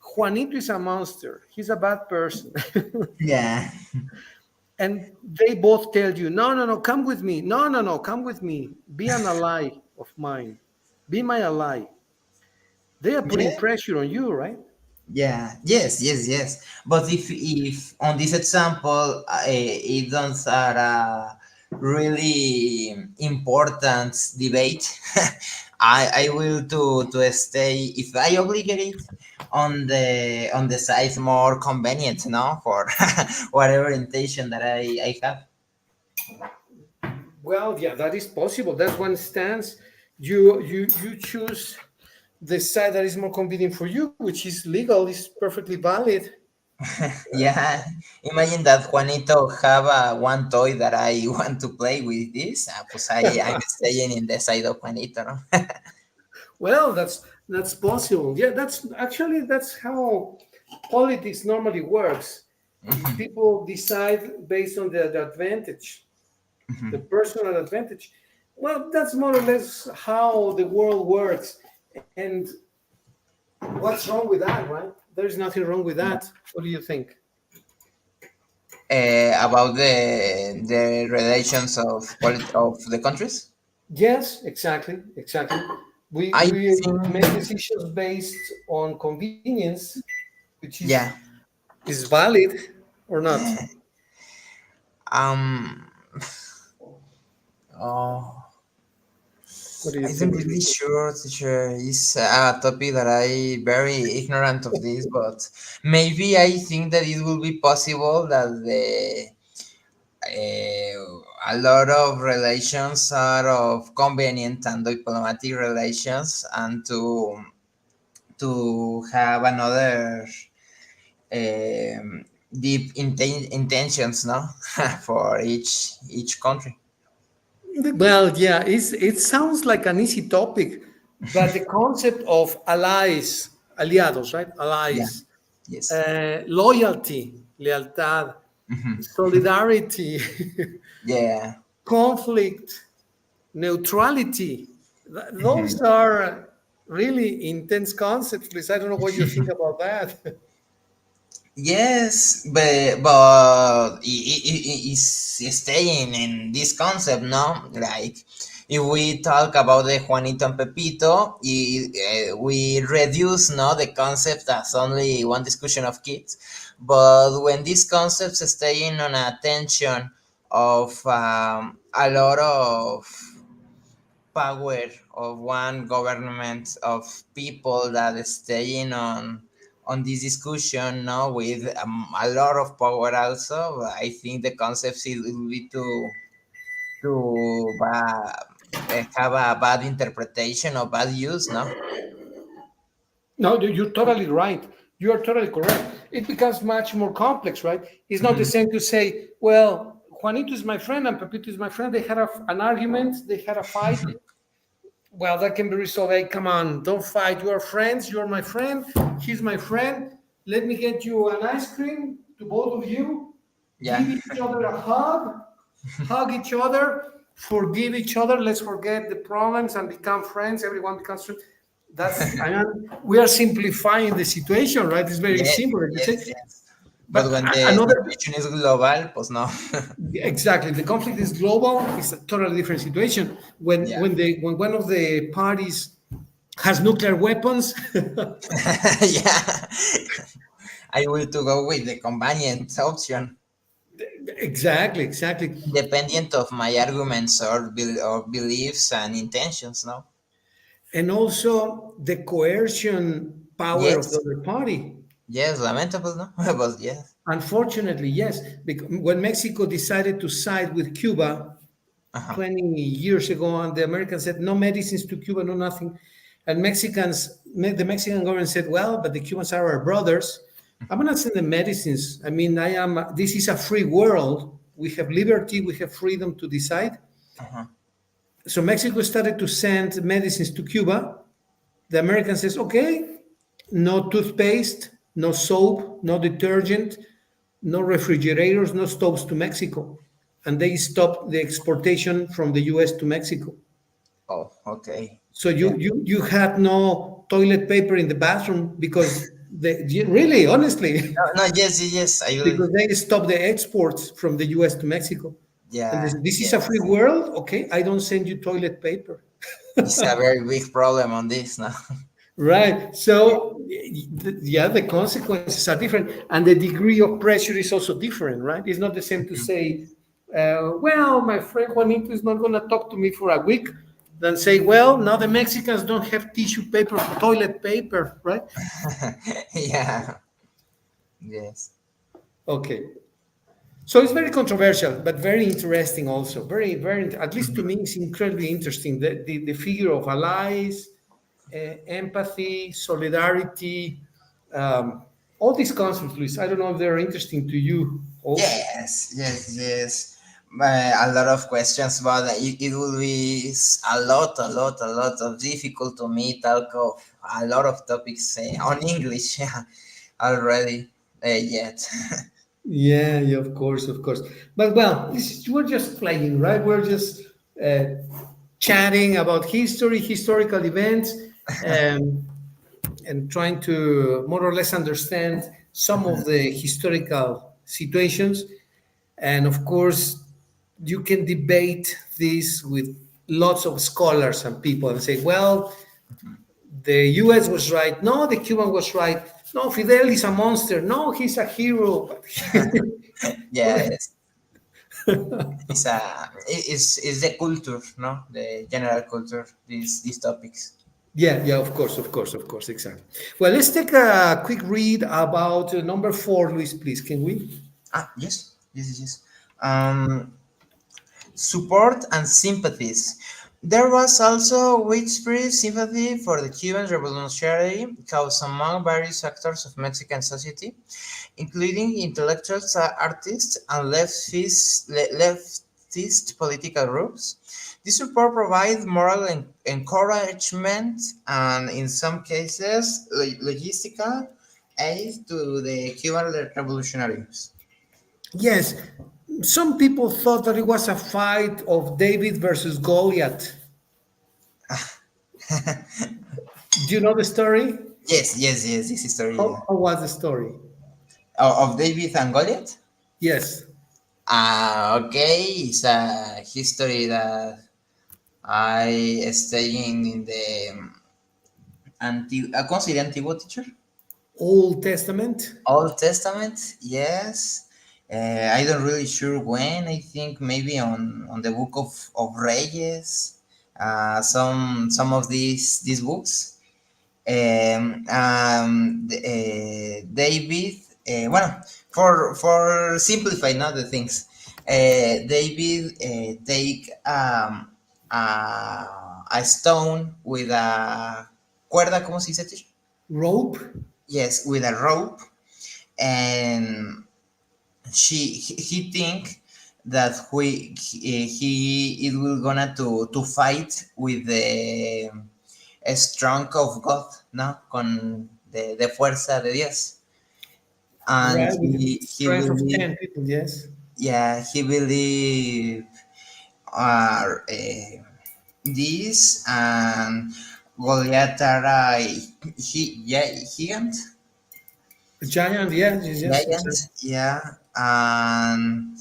[SPEAKER 2] Juanito is a monster. He's a bad person.
[SPEAKER 1] Yeah.
[SPEAKER 2] And they both tell you, no, no, no, come with me. No, no, no, come with me. Be an ally of mine. Be my ally. They are putting
[SPEAKER 1] Yeah.
[SPEAKER 2] pressure on you, right?
[SPEAKER 1] Yeah, yes, yes, yes. But if on this example, it don't are a really important debate, I will to stay if I obligate it on the side more convenient, no, for whatever intention that I have.
[SPEAKER 2] Well, yeah, that is possible. That's one stance. You choose the side that is more convenient for you, which is legal, is perfectly valid.
[SPEAKER 1] Yeah, imagine that Juanito have one toy that I want to play with this. Pues I'm staying in the side of Juanito, no?
[SPEAKER 2] Well, that's possible. Yeah, that's how politics normally works. People decide based on the advantage, the personal advantage. Well, that's more or less how the world works. And what's wrong with that, right? There's nothing wrong with that. What do you think?
[SPEAKER 1] About the relations of the countries.
[SPEAKER 2] Yes, exactly, exactly.
[SPEAKER 1] I
[SPEAKER 2] We make
[SPEAKER 1] think,
[SPEAKER 2] decisions based on convenience, which
[SPEAKER 1] yeah.
[SPEAKER 2] is valid or not.
[SPEAKER 1] Um. Oh,
[SPEAKER 2] What do you
[SPEAKER 1] I'm
[SPEAKER 2] think?
[SPEAKER 1] really sure, teacher. It's a topic that I very ignorant of this, but maybe I think that it will be possible that a lot of relations are of convenient and diplomatic relations, and to have another deep intentions, no, for each country.
[SPEAKER 2] Well, yeah, it sounds like an easy topic, but the concept of allies, aliados, right?
[SPEAKER 1] Yeah.
[SPEAKER 2] Allies,
[SPEAKER 1] Yes.
[SPEAKER 2] loyalty, lealtad,
[SPEAKER 1] Hmm.
[SPEAKER 2] solidarity,
[SPEAKER 1] Yeah.
[SPEAKER 2] conflict, neutrality.
[SPEAKER 1] Hmm.
[SPEAKER 2] Those are really intense concepts, Luis. I don't know what you think about that.
[SPEAKER 1] Yes, but it's staying in this concept, no? Like if we talk about the Juanito and Pepito, we reduce, no, the concept as only one discussion of kids. But when these concepts staying on attention of a lot of power of one government of people that is staying on this discussion, no, with a lot of power also, I think the concepts it will be to have a bad interpretation or bad use, no.
[SPEAKER 2] No, you're totally right. You are totally correct. It becomes much more complex, right? It's not the
[SPEAKER 1] Hmm.
[SPEAKER 2] same to say, well, Juanito is my friend and Pepito is my friend. They had an argument, they had a fight. Well, that can be resolved. Hey, come on, don't fight. You are friends. You are my friend. He's my friend. Let me get you an ice cream to both of you.
[SPEAKER 1] Yeah.
[SPEAKER 2] Give each other a hug each other, forgive each other. Let's forget the problems and become friends. Everyone becomes friends. That's I mean, we are simplifying the situation, right? It's very
[SPEAKER 1] Yes,
[SPEAKER 2] simple. You
[SPEAKER 1] yes,
[SPEAKER 2] say,
[SPEAKER 1] yes.
[SPEAKER 2] but
[SPEAKER 1] But when the
[SPEAKER 2] another
[SPEAKER 1] situation is global, pues no.
[SPEAKER 2] exactly the conflict is global. It's a totally different situation.
[SPEAKER 1] Yeah.
[SPEAKER 2] When one of the parties has nuclear weapons,
[SPEAKER 1] Yeah. I will to go with the convenient option,
[SPEAKER 2] exactly, exactly,
[SPEAKER 1] independent of my arguments or beliefs and intentions, no.
[SPEAKER 2] and also the coercion power of the
[SPEAKER 1] Yes.
[SPEAKER 2] other party.
[SPEAKER 1] Yes, lamentable, no? But yes.
[SPEAKER 2] Unfortunately, yes. Because when Mexico decided to side with Cuba
[SPEAKER 1] Uh-huh.
[SPEAKER 2] 20 years ago, and the Americans said no medicines to Cuba, no nothing, and the Mexican government said, well, but the Cubans are our brothers. I'm not sending medicines. I mean, this is a free world. We have liberty, we have freedom to decide.
[SPEAKER 1] Uh-huh.
[SPEAKER 2] So Mexico started to send medicines to Cuba. The American says, okay, no toothpaste, no soap, no detergent, no refrigerators, no stoves to Mexico. And they stopped the exportation from the US to Mexico.
[SPEAKER 1] Oh, okay.
[SPEAKER 2] So
[SPEAKER 1] Yeah.
[SPEAKER 2] you had no toilet paper in the bathroom because really, honestly,
[SPEAKER 1] No, no, yes, yes, yes, I believe.
[SPEAKER 2] because they stopped the exports from the US to Mexico. And
[SPEAKER 1] Yeah,
[SPEAKER 2] this is a free
[SPEAKER 1] yes.
[SPEAKER 2] world. Okay, I don't send you toilet paper.
[SPEAKER 1] It's a very big problem on this now.
[SPEAKER 2] Right. So, yeah, the consequences are different, and the degree of pressure is also different, right? It's not the same to say, well, my friend Juanito is not going to talk to me for a week, than say, well, now the Mexicans don't have tissue paper, toilet paper, right?
[SPEAKER 1] Yeah. Yes.
[SPEAKER 2] Okay. So it's very controversial, but very interesting also. Very, very, at least to me, it's incredibly interesting. The figure of allies, empathy, solidarity, um, all these concepts, Luis. I don't know if they're interesting to you also.
[SPEAKER 1] Yes, yes, yes. A lot of questions, but it will be a lot of difficult to me talk of a lot of topics on English already yet.
[SPEAKER 2] Yeah, yeah, of course, of course. But well, we're just playing, right? We're just uh, chatting about history, historical events, um, and trying to more or less understand some of the historical situations. And of course, you can debate this with lots of scholars and people and say, well, the US was right. No, the Cuban was right. No, Fidel is a monster. No, he's a hero.
[SPEAKER 1] Yes, it's the culture, no, the general culture. These topics.
[SPEAKER 2] Yeah, yeah, of course, of course, of course, exactly. Well, let's take a quick read about number four, Luis, please. Can we?
[SPEAKER 1] Ah, yes, yes, yes, yes. Um, Support and sympathies. There was also widespread sympathy for the Cuban revolutionary cause among various sectors of Mexican society, including intellectuals, artists, and leftist political groups. This support provides moral encouragement and, in some cases, logistical aid to the Cuban revolutionaries.
[SPEAKER 2] Yes. Some people thought that it was a fight of David versus Goliath. Do you know the story?
[SPEAKER 1] Yes, yes, yes, this story, yeah.
[SPEAKER 2] How was the story?
[SPEAKER 1] Of David and Goliath.
[SPEAKER 2] Yes.
[SPEAKER 1] Okay, it's a history that I studying in the ¿cómo se diría antiguo, teacher?
[SPEAKER 2] Old Testament.
[SPEAKER 1] Old Testament, yes. I don't really sure when. I think maybe on the book of Reyes. Some of these books. David, bueno, for simplify not the things, David take a stone with a cuerda, ¿cómo se dice, teacher?
[SPEAKER 2] Rope.
[SPEAKER 1] Yes, with a rope, and he think that he it will gonna to fight with the strong of God, ¿no? Con de fuerza de Dios. And
[SPEAKER 2] Right. With the
[SPEAKER 1] he
[SPEAKER 2] strength of
[SPEAKER 1] believe,
[SPEAKER 2] 10 people. Yes.
[SPEAKER 1] yeah, he believe uh, this, and Goliath are yeah,
[SPEAKER 2] A giant. Yes. Yes. Yes.
[SPEAKER 1] giant,
[SPEAKER 2] Exactly.
[SPEAKER 1] yeah, and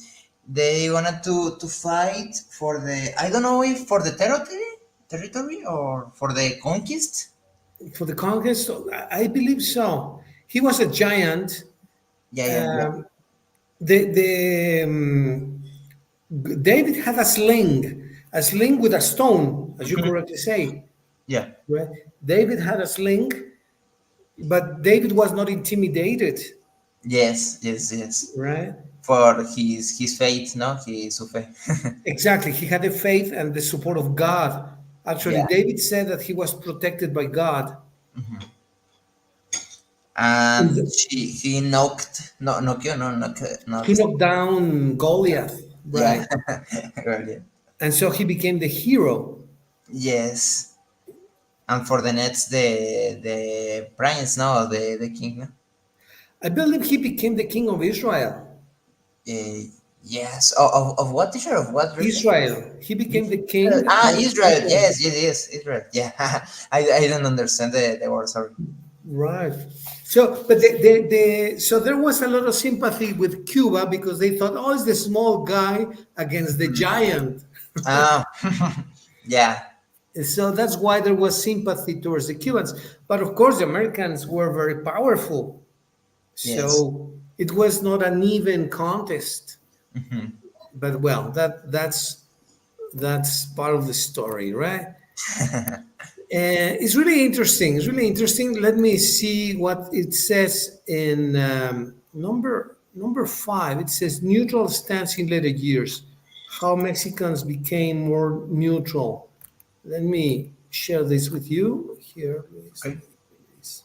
[SPEAKER 1] they wanted to fight for the, I don't know if for the territory or for the conquest.
[SPEAKER 2] For the conquest, I believe so. He was a giant.
[SPEAKER 1] Yeah, yeah, yeah.
[SPEAKER 2] Um, David had a sling with a stone, as you
[SPEAKER 1] Mhm.
[SPEAKER 2] correctly say.
[SPEAKER 1] Yeah.
[SPEAKER 2] Right? David had a sling, But David was not intimidated,
[SPEAKER 1] Yes, yes, yes.
[SPEAKER 2] right?
[SPEAKER 1] For his faith, no, su fe.
[SPEAKER 2] Exactly. He had the faith and the support of God. Actually,
[SPEAKER 1] Yeah.
[SPEAKER 2] David said that he was protected by God.
[SPEAKER 1] And he knocked, no, knocked, no,
[SPEAKER 2] He
[SPEAKER 1] not,
[SPEAKER 2] knocked down Goliath,
[SPEAKER 1] yeah,
[SPEAKER 2] right?
[SPEAKER 1] earlier.
[SPEAKER 2] And so he became the hero.
[SPEAKER 1] Yes. And for the Nets, the prince, no, the king, no?
[SPEAKER 2] I believe he became the king of Israel.
[SPEAKER 1] Uh, yes. Of what teacher? Of what region?
[SPEAKER 2] Israel. He became the
[SPEAKER 1] Israel.
[SPEAKER 2] king
[SPEAKER 1] Ah,
[SPEAKER 2] of
[SPEAKER 1] Israel.
[SPEAKER 2] Israel.
[SPEAKER 1] Yes, yes, yes, Israel. Yeah. I don't understand the word. Sorry.
[SPEAKER 2] Right. So, but so there was a lot of sympathy with Cuba because they thought, oh, it's the small guy against the giant.
[SPEAKER 1] Ah, yeah.
[SPEAKER 2] And so that's why there was sympathy towards the Cubans. But of course, the Americans were very powerful.
[SPEAKER 1] Yes.
[SPEAKER 2] So it was not an even contest.
[SPEAKER 1] Mhm.
[SPEAKER 2] But well, that's part of the story, right? It's really interesting. It's really interesting. Let me see what it says in number 5. It says neutral stance in later years. How Mexicans became more neutral. Let me share this with you here, please.
[SPEAKER 1] Okay.
[SPEAKER 2] Please.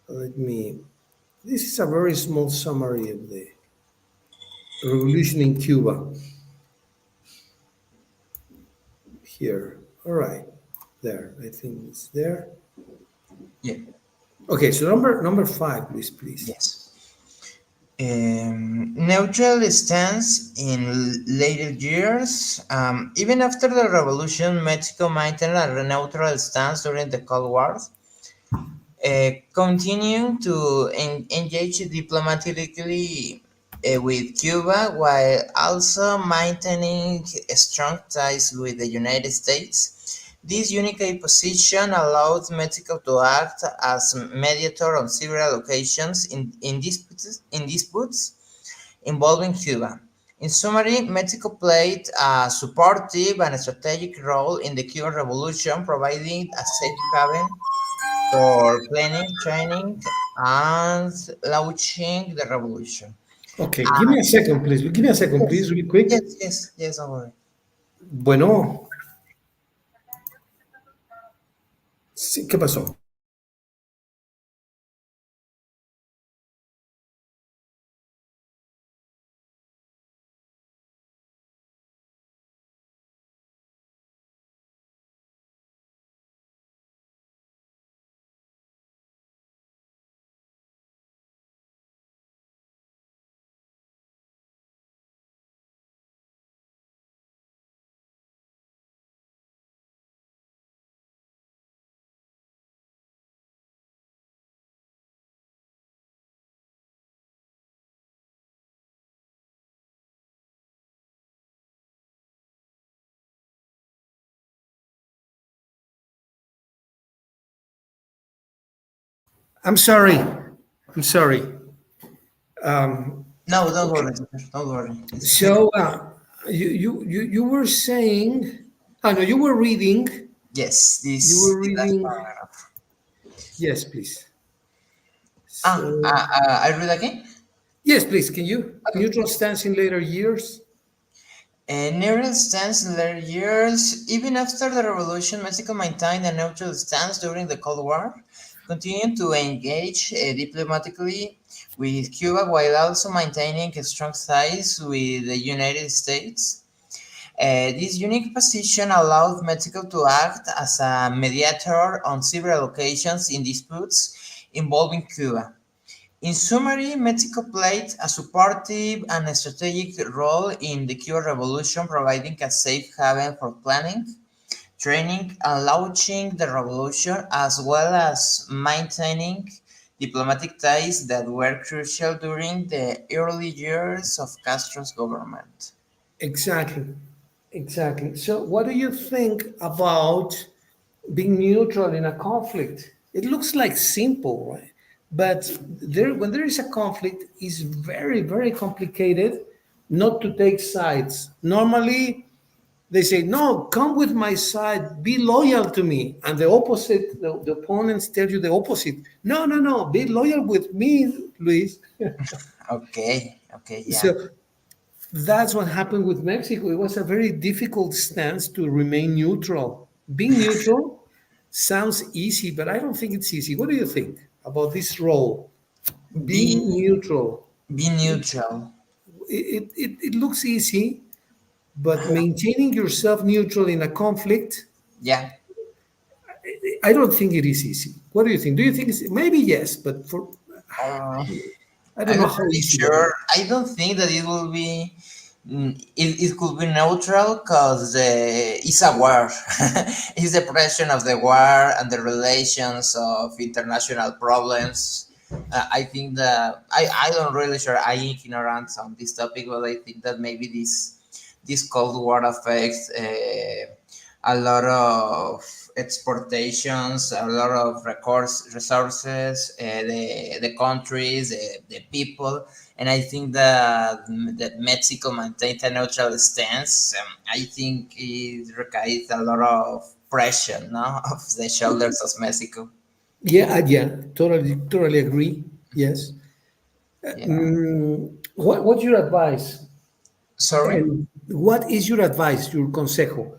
[SPEAKER 2] Let me. This is a very small summary of the revolution in Cuba. Here. All right. There. I think it's there.
[SPEAKER 1] Yeah.
[SPEAKER 2] Okay. So number 5, please, please.
[SPEAKER 1] Yes. Neutral stance in later years. Even after the revolution, Mexico maintained a neutral stance during the Cold War, continuing to engage diplomatically with Cuba while also maintaining strong ties with the United States. This unique position allowed Mexico to act as mediator on several occasions in disputes involving Cuba. In summary, Mexico played a supportive and strategic role in the Cuban Revolution, providing a safe haven for planning, training, and launching the revolution.
[SPEAKER 2] Okay, give me a second, please. Give me a second,
[SPEAKER 1] Yes,
[SPEAKER 2] please, really quick.
[SPEAKER 1] yes, yes, yes, don't worry.
[SPEAKER 2] Bueno, sí, ¿qué pasó? I'm sorry. I'm sorry.
[SPEAKER 1] No, don't
[SPEAKER 2] Okay.
[SPEAKER 1] worry, don't worry.
[SPEAKER 2] So you were saying, oh no, you were reading.
[SPEAKER 1] Yes,
[SPEAKER 2] You
[SPEAKER 1] this
[SPEAKER 2] were
[SPEAKER 1] the last
[SPEAKER 2] reading.
[SPEAKER 1] paragraph.
[SPEAKER 2] Yes, please. So
[SPEAKER 1] I read again.
[SPEAKER 2] yes, please. Can you
[SPEAKER 1] Okay.
[SPEAKER 2] neutral stance in later years?
[SPEAKER 1] Neutral stance in later years. Even after the revolution, Mexico maintained a neutral stance during the Cold War, continuing to engage diplomatically with Cuba while also maintaining strong ties with the United States. This unique position allowed Mexico to act as a mediator on several occasions in disputes involving Cuba. In summary, Mexico played a supportive and strategic role in the Cuban Revolution, providing a safe haven for planning, training, and launching the revolution, as well as maintaining diplomatic ties that were crucial during the early years of Castro's government.
[SPEAKER 2] Exactly. Exactly. So what do you think about being neutral in a conflict? It looks like simple, right? But when there is a conflict, it's very, very complicated not to take sides. Normally, They say, no, come with my side, be loyal to me. And the opposite, the opponents tell you the opposite. No, no, no, be loyal with me, Luis.
[SPEAKER 1] Okay, okay, yeah.
[SPEAKER 2] So that's what happened with Mexico. It was a very difficult stance to remain neutral. Being neutral sounds easy, but I don't think it's easy. What do you think about this role?
[SPEAKER 1] Be
[SPEAKER 2] Being neutral.
[SPEAKER 1] be neutral.
[SPEAKER 2] It looks easy, but maintaining yourself neutral in a conflict,
[SPEAKER 1] Yeah.
[SPEAKER 2] I don't think it is easy. What do you think? Do you think it's maybe yes, but for
[SPEAKER 1] Um,
[SPEAKER 2] I don't
[SPEAKER 1] I'm
[SPEAKER 2] know
[SPEAKER 1] not
[SPEAKER 2] how
[SPEAKER 1] really
[SPEAKER 2] easy that is.
[SPEAKER 1] sure. I don't think that it will be. It could be neutral because it's a war. It's the pressure of the war and the relations of international problems. I think that I don't really sure. I ignorant on this topic, but I think that maybe this Cold War affects a lot of exportations, a lot of resources, the countries, the people, and I think that Mexico maintained a neutral stance. I think it requires a lot of pressure, no, of the shoulders of Mexico.
[SPEAKER 2] Yeah, yeah, totally agree. Yes.
[SPEAKER 1] Yeah.
[SPEAKER 2] What's your advice?
[SPEAKER 1] Sorry.
[SPEAKER 2] And what is your advice, your consejo?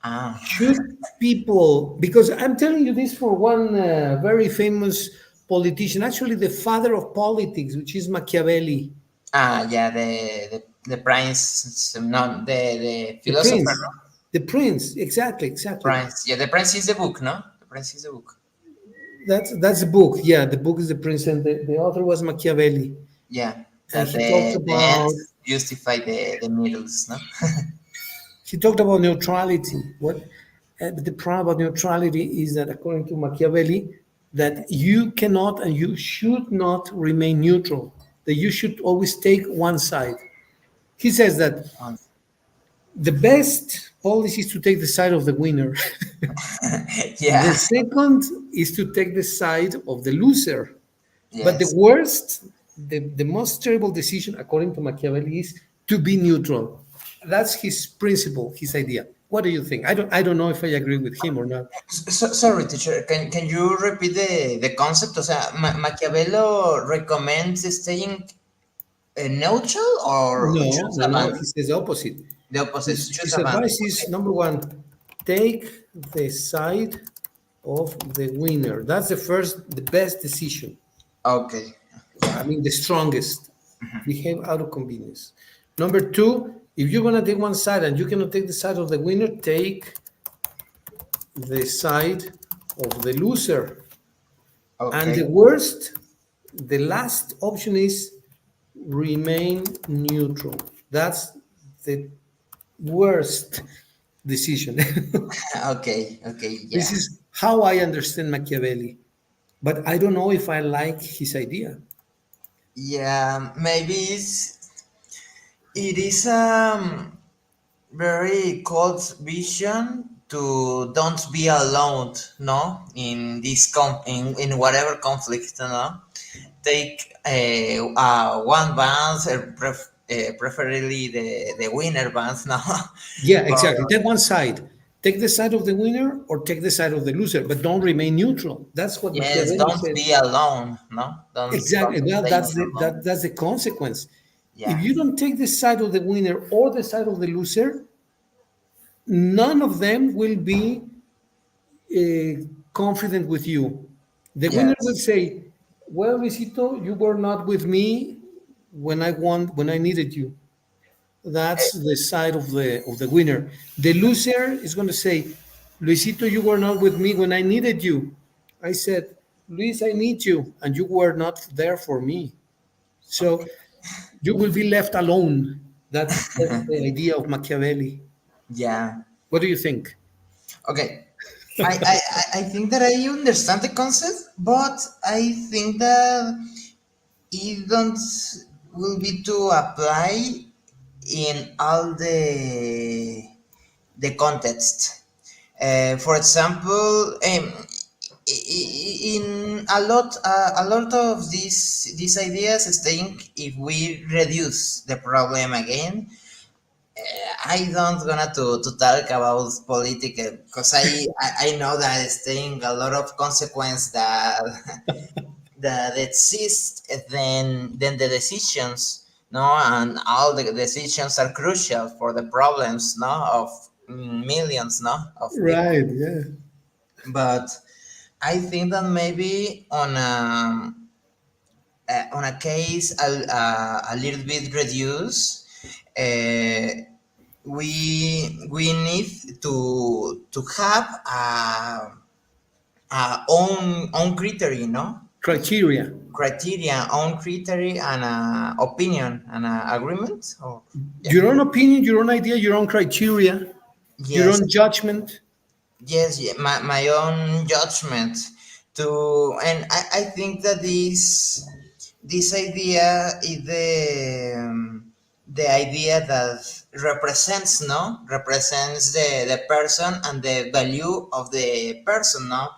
[SPEAKER 1] Ah.
[SPEAKER 2] Should people, because I'm telling you this for one very famous politician, actually the father of politics, which is Machiavelli,
[SPEAKER 1] Ah, yeah. The prince, no, the
[SPEAKER 2] the
[SPEAKER 1] philosopher,
[SPEAKER 2] prince,
[SPEAKER 1] no?
[SPEAKER 2] the prince, exactly, exactly.
[SPEAKER 1] Prince. Yeah, the prince is the book, no? The prince is the book.
[SPEAKER 2] That's the book. Yeah, the book is the prince, and the author was Machiavelli,
[SPEAKER 1] Yeah,
[SPEAKER 2] and
[SPEAKER 1] that the
[SPEAKER 2] about
[SPEAKER 1] ends justify the middles, no?
[SPEAKER 2] he talked about neutrality. What the problem about neutrality is that, according to Machiavelli, that you cannot and you should not remain neutral. That you should always take one side. He says that
[SPEAKER 1] Um,
[SPEAKER 2] the best policy is to take the side of the winner. The
[SPEAKER 1] yeah,
[SPEAKER 2] second is to take the side of the loser. But the
[SPEAKER 1] yes.
[SPEAKER 2] worst, the most terrible decision, according to Machiavelli, is to be neutral. That's his principle, his idea. What do you think? I don't know if I agree with him or not.
[SPEAKER 1] Sorry, teacher. Can you repeat the concept? O sea, Maquiavelo recommends staying neutral or
[SPEAKER 2] No,
[SPEAKER 1] choose
[SPEAKER 2] no,
[SPEAKER 1] a
[SPEAKER 2] no.
[SPEAKER 1] band?
[SPEAKER 2] He says the opposite.
[SPEAKER 1] The opposite. Choose
[SPEAKER 2] His
[SPEAKER 1] a band.
[SPEAKER 2] advice is number one, take the side of the winner. That's the first, the best decision.
[SPEAKER 1] Okay.
[SPEAKER 2] I
[SPEAKER 1] Yeah.
[SPEAKER 2] mean, the strongest. Behave out of convenience. Number two, if you're gonna take one side and you cannot take the side of the winner, take the side of the loser. And
[SPEAKER 1] Okay.
[SPEAKER 2] the worst, the last option is remain neutral. That's the worst decision.
[SPEAKER 1] Okay. Okay.
[SPEAKER 2] This
[SPEAKER 1] Yeah.
[SPEAKER 2] is how I understand Machiavelli, but I don't know if I like his idea.
[SPEAKER 1] Yeah. Maybe it is very cold vision to don't be alone, no, in this in whatever conflict, no. Take one band, preferably the winner band, no.
[SPEAKER 2] Yeah,
[SPEAKER 1] But
[SPEAKER 2] exactly. Take one side. Take the side of the winner or take the side of the loser, but don't remain neutral. That's what
[SPEAKER 1] yes,
[SPEAKER 2] Machiavelli
[SPEAKER 1] don't
[SPEAKER 2] said.
[SPEAKER 1] be alone, no, don't
[SPEAKER 2] Exactly. Well,
[SPEAKER 1] stay alone.
[SPEAKER 2] that's the consequence. If
[SPEAKER 1] Yeah.
[SPEAKER 2] you don't take the side of the winner or the side of the loser, none of them will be confident with you. The winner will
[SPEAKER 1] Yes.
[SPEAKER 2] say, "Well, Luisito, you were not with me when I needed you." That's the side of the winner. The loser is going to say, "Luisito, you were not with me when I needed you." I said, "Luis, I need you, and you were not there for me." So you will be left alone. That's the idea of Machiavelli.
[SPEAKER 1] Yeah.
[SPEAKER 2] What do you think?
[SPEAKER 1] Okay. I think that I understand the concept, but I think that it don't will be to apply in all the context. For example, in a lot of these ideas, I think if we reduce the problem again, I don't gonna to talk about politics because I know that it's taking a lot of consequence that that exist then the decisions, no, and all the decisions are crucial for the problems, no, of millions, no, of people.
[SPEAKER 2] Right, yeah.
[SPEAKER 1] But I think that maybe on a case a little bit reduced, uh, we need to have a own criteria, no,
[SPEAKER 2] Criteria.
[SPEAKER 1] criteria, own criteria, and opinion and agreement. Or yeah,
[SPEAKER 2] Your own opinion, your own idea, your own criteria, your
[SPEAKER 1] yes,
[SPEAKER 2] own judgment.
[SPEAKER 1] yes, yeah, my own judgment to, and I think that this idea is the idea that represents, no, represents the person and the value of the person, no,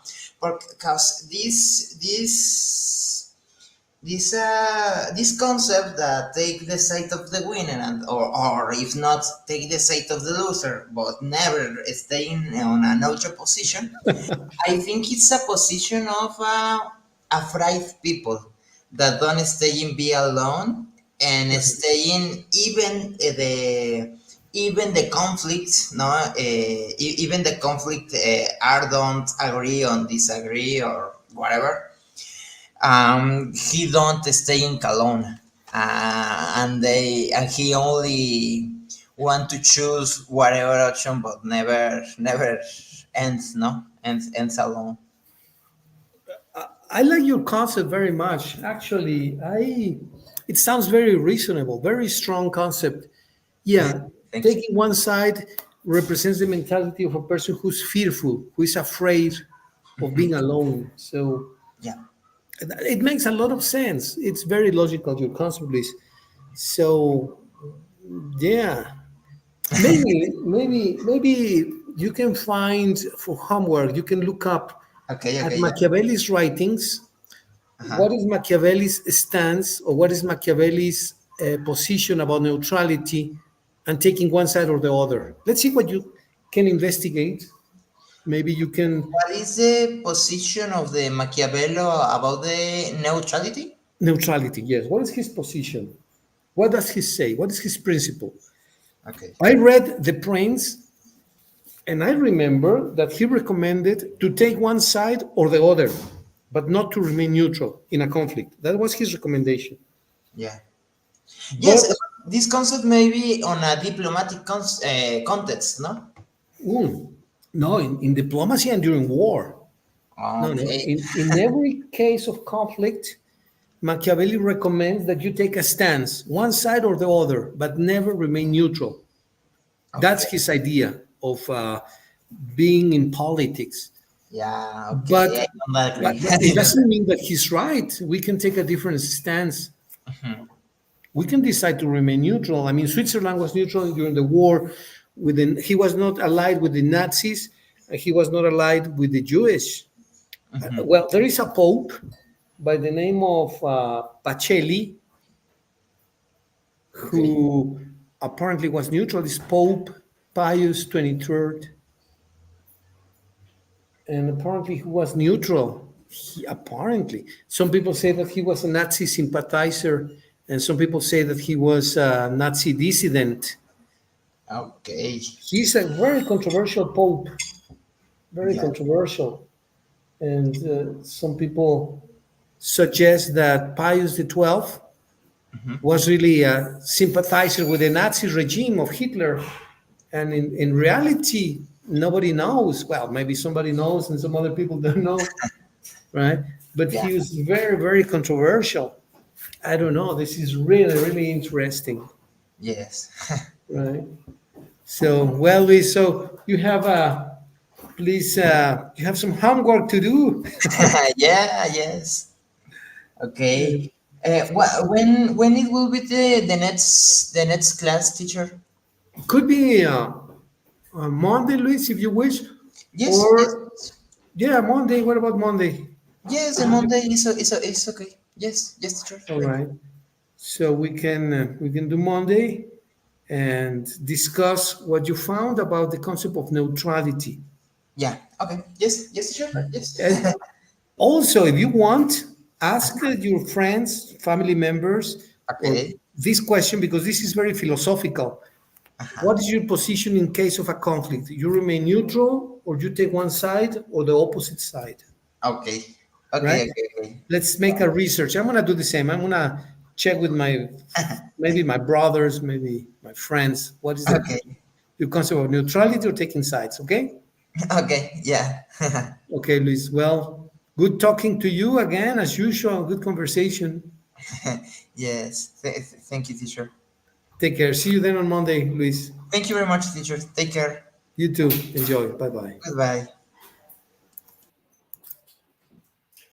[SPEAKER 1] because this concept that take the side of the winner, and or if not take the side of the loser but never staying on a neutral position, I think it's a position of afraid people that don't stay in be alone and stay in even the conflict, no, even the conflict are don't agree on disagree or whatever. He don't stay in Cologne, and he only want to choose whatever option, but never ends, no, ends alone.
[SPEAKER 2] I like your concept very much. Actually, I it sounds very reasonable, very strong concept. Yeah,
[SPEAKER 1] Thank you.
[SPEAKER 2] taking one side represents the mentality of a person who's fearful, who is afraid of being alone. So
[SPEAKER 1] Yeah.
[SPEAKER 2] it makes a lot of sense. It's very logical, your concept is. So yeah, maybe you can find for homework, you can look up
[SPEAKER 1] Okay.
[SPEAKER 2] at
[SPEAKER 1] Okay. Yeah.
[SPEAKER 2] Machiavelli's writings.
[SPEAKER 1] Uh-huh.
[SPEAKER 2] What is Machiavelli's stance, or what is Machiavelli's position about neutrality and taking one side or the other? Let's see what you can investigate. Maybe you can
[SPEAKER 1] What is the position of the Machiavello about the neutrality?
[SPEAKER 2] neutrality. Yes. What is his position? What does he say? What is his principle?
[SPEAKER 1] Okay.
[SPEAKER 2] I read The Prince, and I remember that he recommended to take one side or the other, but not to remain neutral in a conflict. That was his recommendation.
[SPEAKER 1] Yeah. Yes.
[SPEAKER 2] But
[SPEAKER 1] This concept may be on a diplomatic context, no?
[SPEAKER 2] no, in diplomacy and during war. No, no.
[SPEAKER 1] Okay.
[SPEAKER 2] In every case of conflict, Machiavelli recommends that you take a stance, one side or the other, but never remain neutral. That's
[SPEAKER 1] Okay.
[SPEAKER 2] his idea of being in politics.
[SPEAKER 1] Yeah.
[SPEAKER 2] But,
[SPEAKER 1] Okay. I don't agree.
[SPEAKER 2] but it doesn't mean that he's right. We can take a different stance. We can decide to remain neutral. I mean, Switzerland was neutral during the war. He was not allied with the Nazis. He was not allied with the Jewish. Well, there is a pope by the name of Pacelli
[SPEAKER 1] Okay.
[SPEAKER 2] who apparently was neutral. This Pope Pius 23rd, and apparently he was neutral. Apparently, some people say that he was a Nazi sympathizer, and some people say that he was a Nazi dissident.
[SPEAKER 1] Okay.
[SPEAKER 2] He's a very controversial pope, very
[SPEAKER 1] Yeah.
[SPEAKER 2] controversial, and some people suggest that Pius the 12th was really a sympathizer with the Nazi regime of Hitler. And in reality, nobody knows. Well, maybe somebody knows and some other people don't know, right? But
[SPEAKER 1] Yeah.
[SPEAKER 2] he was very, very controversial. I don't know. This is really, really interesting,
[SPEAKER 1] Yes.
[SPEAKER 2] right? So, well, Luis, so you have please, you have some homework to do.
[SPEAKER 1] Yeah. Yes. Okay. When it will be the next class, teacher?
[SPEAKER 2] Could be Monday, Luis, if you wish,
[SPEAKER 1] Yes. Yes.
[SPEAKER 2] or yeah, Monday. What about Monday?
[SPEAKER 1] Yes. The Monday is okay. Yes. Yes, teacher.
[SPEAKER 2] All
[SPEAKER 1] Great.
[SPEAKER 2] right. So we can do Monday, and discuss what you found about the concept of neutrality.
[SPEAKER 1] Yeah. Okay. Yes. Yes, teacher. Yes.
[SPEAKER 2] And also, if you want, ask your friends, family members, or
[SPEAKER 1] Okay.
[SPEAKER 2] this question because this is very philosophical.
[SPEAKER 1] Uh-huh.
[SPEAKER 2] What is your position in case of a conflict? You remain neutral, or you take one side or the opposite side,
[SPEAKER 1] Okay. Okay.
[SPEAKER 2] right?
[SPEAKER 1] Okay. Okay.
[SPEAKER 2] Let's make a research. I'm gonna do the same. I'm gonna check with my maybe my brothers, maybe my friends. What is
[SPEAKER 1] Okay.
[SPEAKER 2] the concept of neutrality or taking sides? Okay.
[SPEAKER 1] Okay. Yeah.
[SPEAKER 2] Okay, Luis. Well, good talking to you again, as usual. Good conversation.
[SPEAKER 1] Yes. Thank you, teacher.
[SPEAKER 2] Take care. See you then on Monday, Luis.
[SPEAKER 1] Thank you very much, teacher. Take care.
[SPEAKER 2] You too. Enjoy. Bye bye.
[SPEAKER 1] Goodbye.